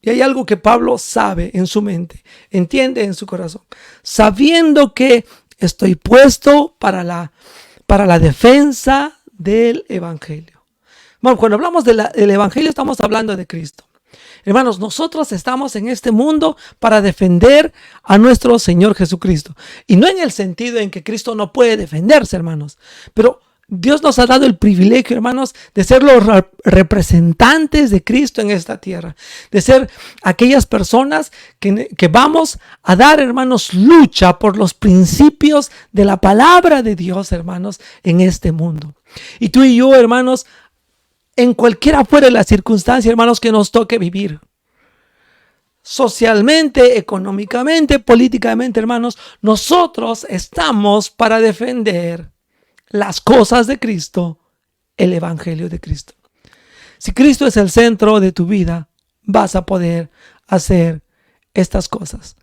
y hay algo que Pablo sabe en su mente, entiende en su corazón, sabiendo que estoy puesto para la defensa del evangelio. Bueno, cuando hablamos del evangelio estamos hablando de Cristo. Hermanos, nosotros estamos en este mundo para defender a nuestro Señor Jesucristo. Y no en el sentido en que Cristo no puede defenderse, hermanos. Pero Dios nos ha dado el privilegio, hermanos, de ser los representantes de Cristo en esta tierra. De ser aquellas personas que vamos a dar, hermanos, lucha por los principios de la palabra de Dios, hermanos, en este mundo. Y tú y yo, hermanos, en cualquiera fuera la circunstancia, hermanos, que nos toque vivir. Socialmente, económicamente, políticamente, hermanos, nosotros estamos para defender las cosas de Cristo, el evangelio de Cristo. Si Cristo es el centro de tu vida, vas a poder hacer estas cosas.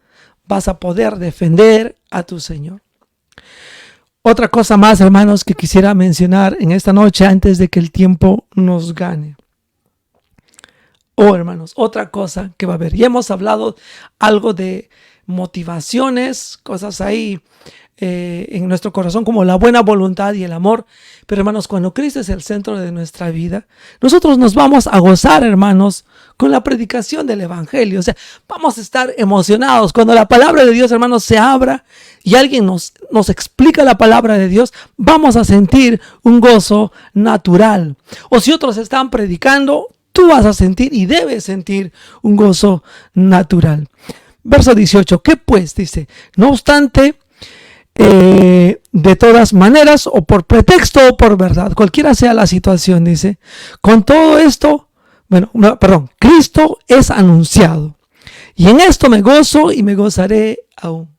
Vas a poder defender a tu Señor. Otra cosa más, hermanos, que quisiera mencionar en esta noche antes de que el tiempo nos gane. Hermanos, otra cosa que va a haber. Ya hemos hablado algo de motivaciones, cosas ahí en nuestro corazón como la buena voluntad y el amor. Pero hermanos, cuando Cristo es el centro de nuestra vida, nosotros nos vamos a gozar, hermanos, con la predicación del evangelio. O sea, vamos a estar emocionados cuando la palabra de Dios, hermanos, se abra y alguien nos explica la palabra de Dios. Vamos a sentir un gozo natural. O si otros están predicando, tú vas a sentir y debes sentir un gozo natural. Verso 18, ¿qué pues? Dice, no obstante, de todas maneras, o por pretexto o por verdad, cualquiera sea la situación, dice, con todo esto, Cristo es anunciado. Y en esto me gozo y me gozaré aún.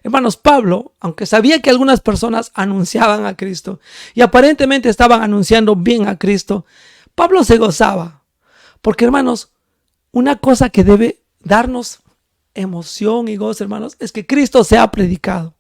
Hermanos, Pablo, aunque sabía que algunas personas anunciaban a Cristo y aparentemente estaban anunciando bien a Cristo, Pablo se gozaba. Porque, hermanos, una cosa que debe darnos emoción y gozo, hermanos, es que Cristo sea predicado.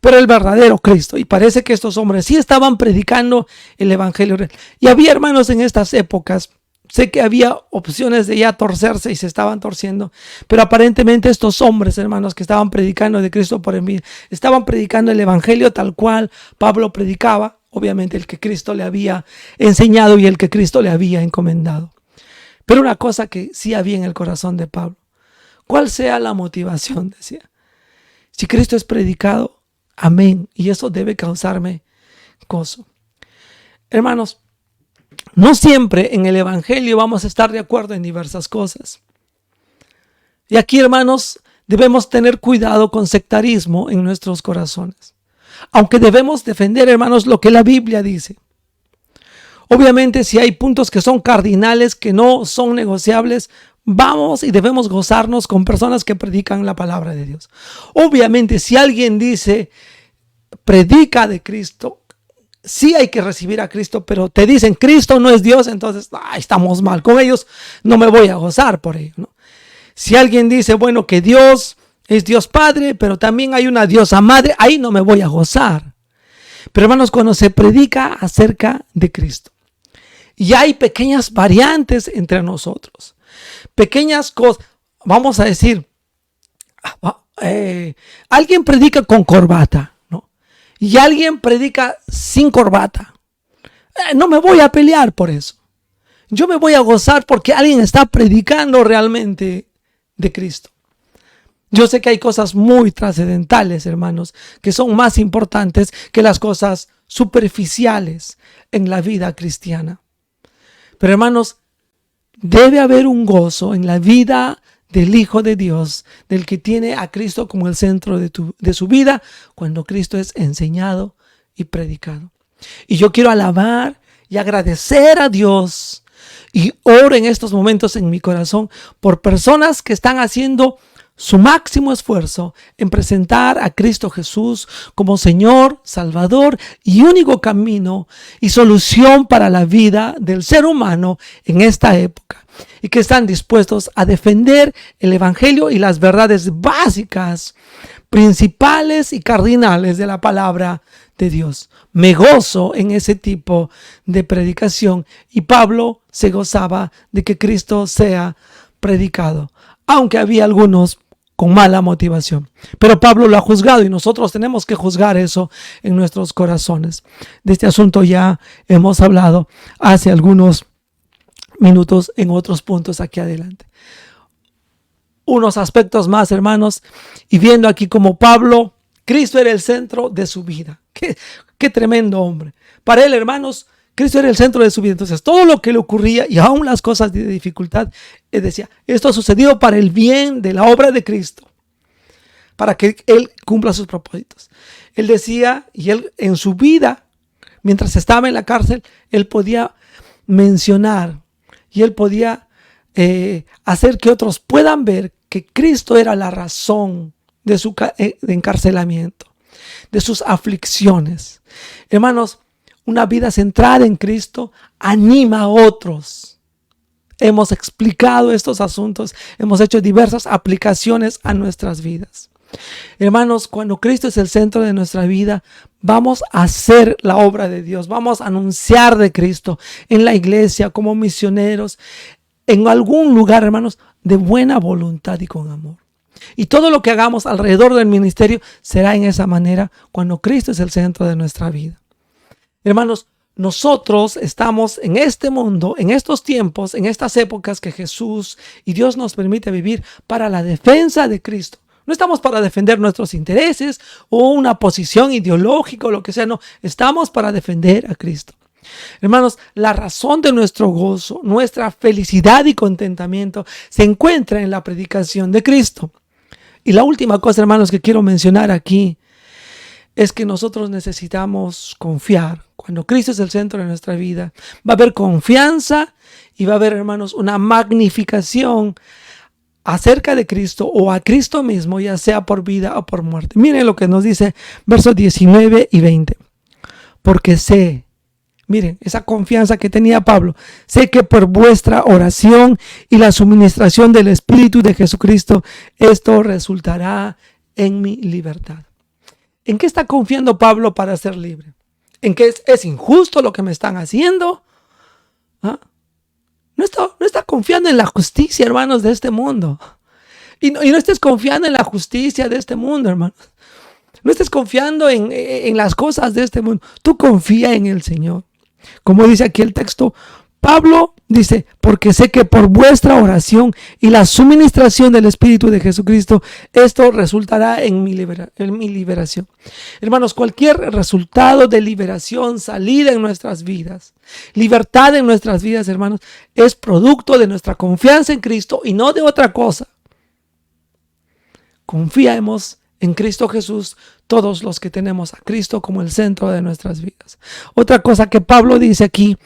Pero el verdadero Cristo. Y parece que estos hombres sí estaban predicando el evangelio. Y había, hermanos, en estas épocas, sé que había opciones de ya torcerse y se estaban torciendo. Pero aparentemente estos hombres, hermanos, que estaban predicando de Cristo por envidia, estaban predicando el evangelio tal cual Pablo predicaba. Obviamente el que Cristo le había enseñado y el que Cristo le había encomendado. Pero una cosa que sí había en el corazón de Pablo. ¿Cuál sea la motivación? Decía. Si Cristo es predicado, amén. Y eso debe causarme gozo. Hermanos, no siempre en el evangelio vamos a estar de acuerdo en diversas cosas. Y aquí, hermanos, debemos tener cuidado con sectarismo en nuestros corazones. Aunque debemos defender, hermanos, lo que la Biblia dice. Obviamente, si hay puntos que son cardinales, que no son negociables, vamos y debemos gozarnos con personas que predican la palabra de Dios. Obviamente, si alguien dice, predica de Cristo, sí hay que recibir a Cristo, pero te dicen, Cristo no es Dios, entonces estamos mal. Con ellos no me voy a gozar por ello, ¿no? Si alguien dice, bueno, que Dios es Dios Padre, pero también hay una Diosa Madre, ahí no me voy a gozar. Pero hermanos, cuando se predica acerca de Cristo, y hay pequeñas variantes entre nosotros, pequeñas cosas, vamos a decir, alguien predica con corbata, ¿no? Y alguien predica sin corbata. No me voy a pelear por eso. Yo me voy a gozar porque alguien está predicando realmente de Cristo. Yo sé que hay cosas muy trascendentales, hermanos, que son más importantes que las cosas superficiales en la vida cristiana. Pero, hermanos, debe haber un gozo en la vida del Hijo de Dios, del que tiene a Cristo como el centro de su vida, cuando Cristo es enseñado y predicado. Y yo quiero alabar y agradecer a Dios, y oro en estos momentos en mi corazón por personas que están haciendo su máximo esfuerzo en presentar a Cristo Jesús como Señor, Salvador y único camino y solución para la vida del ser humano en esta época, y que están dispuestos a defender el evangelio y las verdades básicas principales y cardinales de la palabra de Dios. Me gozo en ese tipo de predicación, y Pablo se gozaba de que Cristo sea predicado, aunque había algunos con mala motivación. Pero Pablo lo ha juzgado, y nosotros tenemos que juzgar eso en nuestros corazones. De este asunto ya hemos hablado hace algunos minutos en otros puntos aquí adelante. Unos aspectos más, hermanos, y viendo aquí como Pablo, Cristo era el centro de su vida. Qué tremendo hombre. Para él, hermanos, Cristo era el centro de su vida. Entonces, todo lo que le ocurría, y aún las cosas de dificultad, él decía, esto ha sucedido para el bien de la obra de Cristo, para que él cumpla sus propósitos. Él decía, y él en su vida, mientras estaba en la cárcel, él podía mencionar, y él podía hacer que otros puedan ver que Cristo era la razón de su encarcelamiento, de sus aflicciones. Hermanos, una vida centrada en Cristo anima a otros. Hemos explicado estos asuntos, hemos hecho diversas aplicaciones a nuestras vidas. Hermanos, cuando Cristo es el centro de nuestra vida, vamos a hacer la obra de Dios, vamos a anunciar de Cristo en la iglesia, como misioneros, en algún lugar, hermanos, de buena voluntad y con amor. Y todo lo que hagamos alrededor del ministerio será en esa manera, cuando Cristo es el centro de nuestra vida. Hermanos, nosotros estamos en este mundo, en estos tiempos, en estas épocas que Jesús y Dios nos permite vivir para la defensa de Cristo. No estamos para defender nuestros intereses o una posición ideológica o lo que sea, no. Estamos para defender a Cristo. Hermanos, la razón de nuestro gozo, nuestra felicidad y contentamiento se encuentra en la predicación de Cristo. Y la última cosa, hermanos, que quiero mencionar aquí es que nosotros necesitamos confiar. Cuando Cristo es el centro de nuestra vida, va a haber confianza y va a haber, hermanos, una magnificación acerca de Cristo o a Cristo mismo, ya sea por vida o por muerte. Miren lo que nos dice versos 19 y 20. Porque sé, miren, esa confianza que tenía Pablo, sé que por vuestra oración y la suministración del Espíritu de Jesucristo, esto resultará en mi libertad. ¿En qué está confiando Pablo para ser libre? ¿En que es injusto lo que me están haciendo? ¿Ah? No está confiando en la justicia, hermanos, de este mundo. Y no estés confiando en la justicia de este mundo, hermanos. No estés confiando en las cosas de este mundo. Tú confía en el Señor. Como dice aquí el texto, Pablo dice, porque sé que por vuestra oración y la suministración del Espíritu de Jesucristo, esto resultará en mi liberación. Hermanos, cualquier resultado de liberación, salida en nuestras vidas, libertad en nuestras vidas, hermanos, es producto de nuestra confianza en Cristo y no de otra cosa. Confiemos en Cristo Jesús, todos los que tenemos a Cristo como el centro de nuestras vidas. Otra cosa que Pablo dice aquí,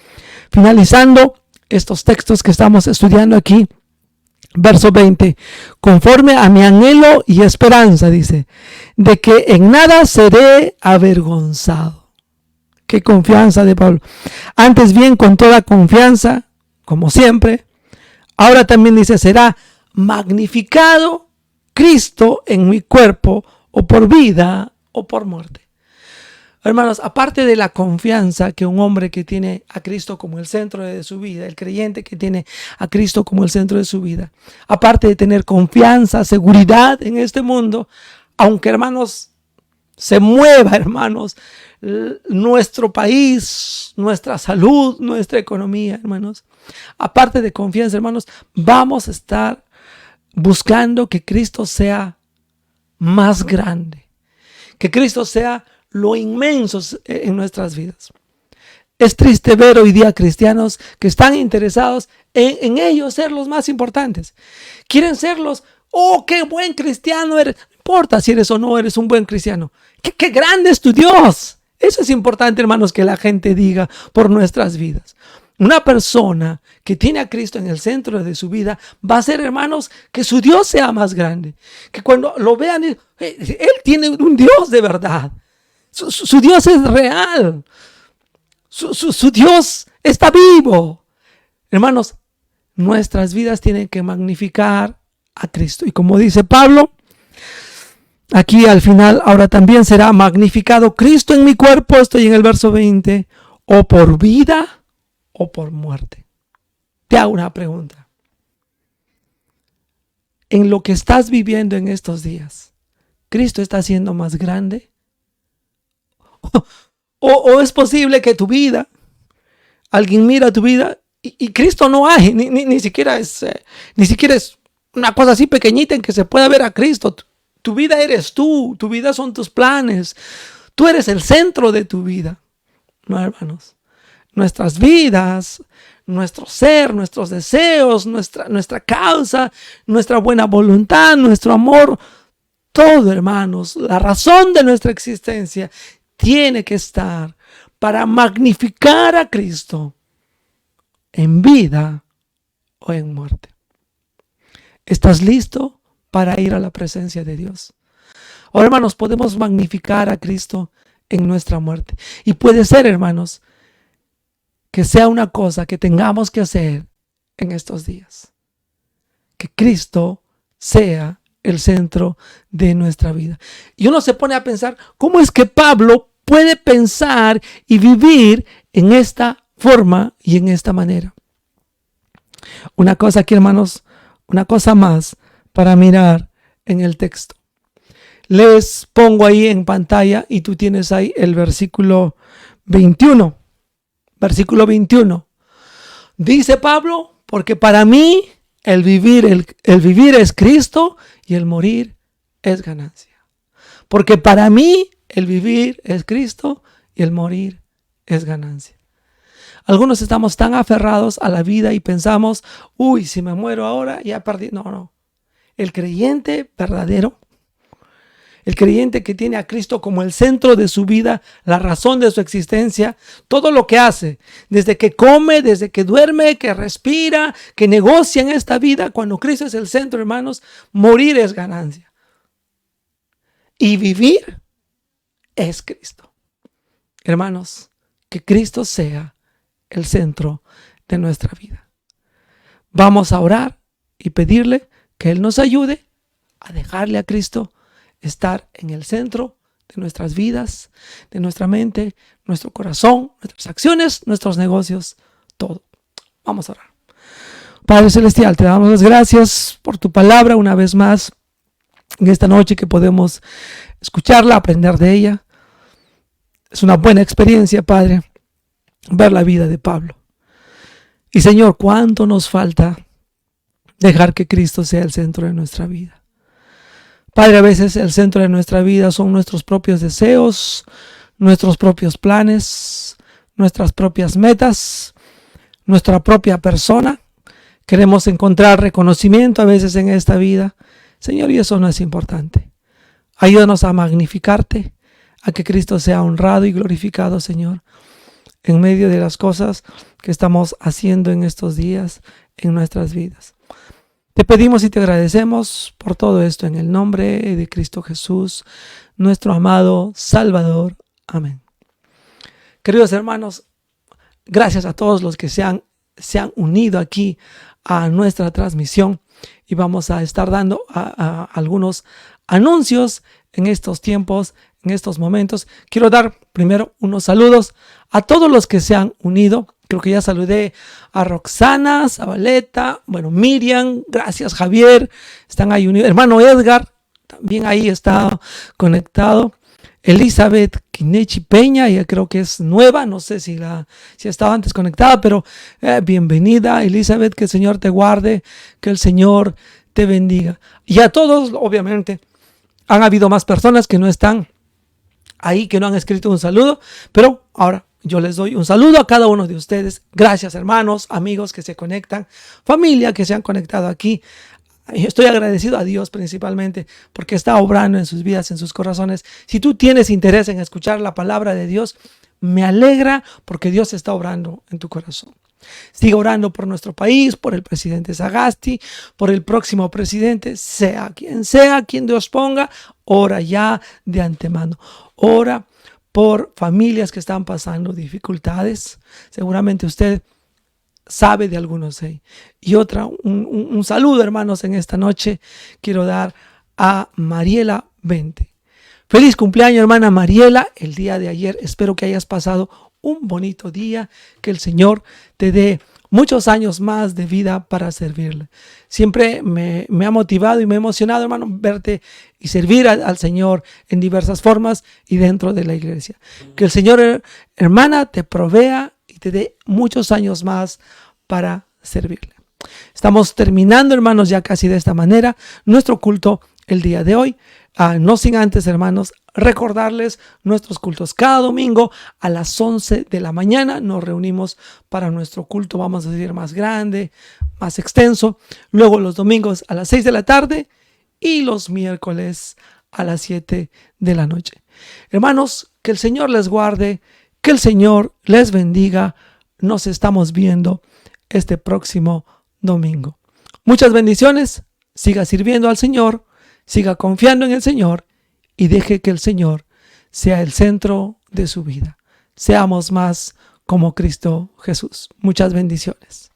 finalizando estos textos que estamos estudiando aquí, verso 20, conforme a mi anhelo y esperanza, dice, de que en nada seré avergonzado. Qué confianza de Pablo. Antes bien, con toda confianza, como siempre, ahora también dice, será magnificado Cristo en mi cuerpo, o por vida o por muerte. Hermanos, aparte de la confianza que un hombre que tiene a Cristo como el centro de su vida, el creyente que tiene a Cristo como el centro de su vida, aparte de tener confianza, seguridad en este mundo, aunque, hermanos, se mueva, hermanos, nuestro país, nuestra salud, nuestra economía, hermanos, aparte de confianza, hermanos, vamos a estar buscando que Cristo sea más grande, que Cristo sea lo inmenso en nuestras vidas. Es triste ver hoy día cristianos que están interesados en ellos ser los más importantes. Quieren ser los, oh, qué buen cristiano eres. No importa si eres o no eres un buen cristiano. Qué grande es tu Dios. Eso es importante, hermanos, que la gente diga por nuestras vidas. Una persona que tiene a Cristo en el centro de su vida va a ser, hermanos, que su Dios sea más grande. Que cuando lo vean, Él tiene un Dios de verdad. Su Dios es real. Su Dios está vivo. Hermanos, nuestras vidas tienen que magnificar a Cristo. Y como dice Pablo, Aquí al final, ahora también será magnificado Cristo en mi cuerpo, estoy en el verso 20, o por vida o por muerte. Te hago una pregunta. En lo que estás viviendo en estos días, ¿Cristo está siendo más grande? ¿O es posible que tu vida, alguien mira tu vida y Cristo no hay, ni siquiera es una cosa así pequeñita en que se pueda ver a Cristo? Tu vida eres tú, tu vida son tus planes, tú eres el centro de tu vida. No, hermanos, nuestras vidas, nuestro ser, nuestros deseos, nuestra causa, nuestra buena voluntad, nuestro amor, todo, hermanos, la razón de nuestra existencia tiene que estar para magnificar a Cristo en vida o en muerte. ¿Estás listo para ir a la presencia de Dios? Ahora, hermanos, podemos magnificar a Cristo en nuestra muerte. Y puede ser, hermanos, que sea una cosa que tengamos que hacer en estos días. Que Cristo sea el centro de nuestra vida. Y uno se pone a pensar, ¿cómo es que Pablo puede pensar y vivir en esta forma y en esta manera? Una cosa aquí, hermanos, una cosa más para mirar en el texto. Les pongo ahí en pantalla y tú tienes ahí el versículo 21. Versículo 21. Dice Pablo, porque para mí el vivir es Cristo y el morir es ganancia. Porque para mí el vivir es Cristo y el morir es ganancia. Algunos estamos tan aferrados a la vida y pensamos, si me muero ahora ya perdí. No. El creyente verdadero, el creyente que tiene a Cristo como el centro de su vida, la razón de su existencia, todo lo que hace, desde que come, desde que duerme, que respira, que negocia en esta vida, cuando Cristo es el centro, hermanos, morir es ganancia. Y vivir es Cristo. Hermanos, que Cristo sea el centro de nuestra vida. Vamos a orar y pedirle que Él nos ayude a dejarle a Cristo estar en el centro de nuestras vidas, de nuestra mente, nuestro corazón, nuestras acciones, nuestros negocios, todo. Vamos a orar. Padre Celestial, te damos las gracias por tu palabra una vez más en esta noche que podemos escucharla, aprender de ella. Es una buena experiencia, Padre, ver la vida de Pablo. Y Señor, ¿cuánto nos falta dejar que Cristo sea el centro de nuestra vida? Padre, a veces el centro de nuestra vida son nuestros propios deseos, nuestros propios planes, nuestras propias metas, nuestra propia persona. Queremos encontrar reconocimiento a veces en esta vida. Señor, y eso no es importante. Ayúdanos a magnificarte, a que Cristo sea honrado y glorificado, Señor, en medio de las cosas que estamos haciendo en estos días en nuestras vidas. Te pedimos y te agradecemos por todo esto en el nombre de Cristo Jesús, nuestro amado Salvador. Amén. Queridos hermanos, gracias a todos los que se han unido aquí a nuestra transmisión y vamos a estar dando a algunos anuncios en estos tiempos, en estos momentos. Quiero dar primero unos saludos a todos los que se han unido. Creo que ya saludé a Roxana, Zabaleta, Miriam, gracias Javier, están ahí unidos. Hermano Edgar, también ahí está conectado. Elizabeth Quinechi Peña, ella creo que es nueva, no sé si estaba antes conectada, pero bienvenida Elizabeth, que el Señor te guarde, que el Señor te bendiga. Y a todos, obviamente, han habido más personas que no están ahí, que no han escrito un saludo, pero ahora yo les doy un saludo a cada uno de ustedes. Gracias, hermanos, amigos que se conectan, familia que se han conectado aquí. Estoy agradecido a Dios principalmente porque está obrando en sus vidas, en sus corazones. Si tú tienes interés en escuchar la palabra de Dios, me alegra porque Dios está obrando en tu corazón. Sigue orando por nuestro país, por el presidente Sagasti, por el próximo presidente, sea quien Dios ponga. Ora ya de antemano. Ora por familias que están pasando dificultades. Seguramente usted sabe de algunos ahí. Y un saludo, hermanos, en esta noche quiero dar a Mariela 2020. Feliz cumpleaños, hermana Mariela, el día de ayer. Espero que hayas pasado un bonito día, que el Señor te dé muchos años más de vida para servirle. Siempre me ha motivado y me ha emocionado, hermano, verte y servir al Señor en diversas formas y dentro de la iglesia. Que el Señor, hermana, te provea y te dé muchos años más para servirle. Estamos terminando, hermanos, ya casi de esta manera nuestro culto el día de hoy. No sin antes, hermanos, recordarles nuestros cultos. Cada domingo a las 11 de la mañana nos reunimos para nuestro culto, vamos a decir, más grande, más extenso. Luego los domingos a las 6 de la tarde y los miércoles a las 7 de la noche. Hermanos, que el Señor les guarde, que el Señor les bendiga. Nos estamos viendo este próximo domingo. Muchas bendiciones. Siga sirviendo al Señor. Siga confiando en el Señor y deje que el Señor sea el centro de su vida. Seamos más como Cristo Jesús. Muchas bendiciones.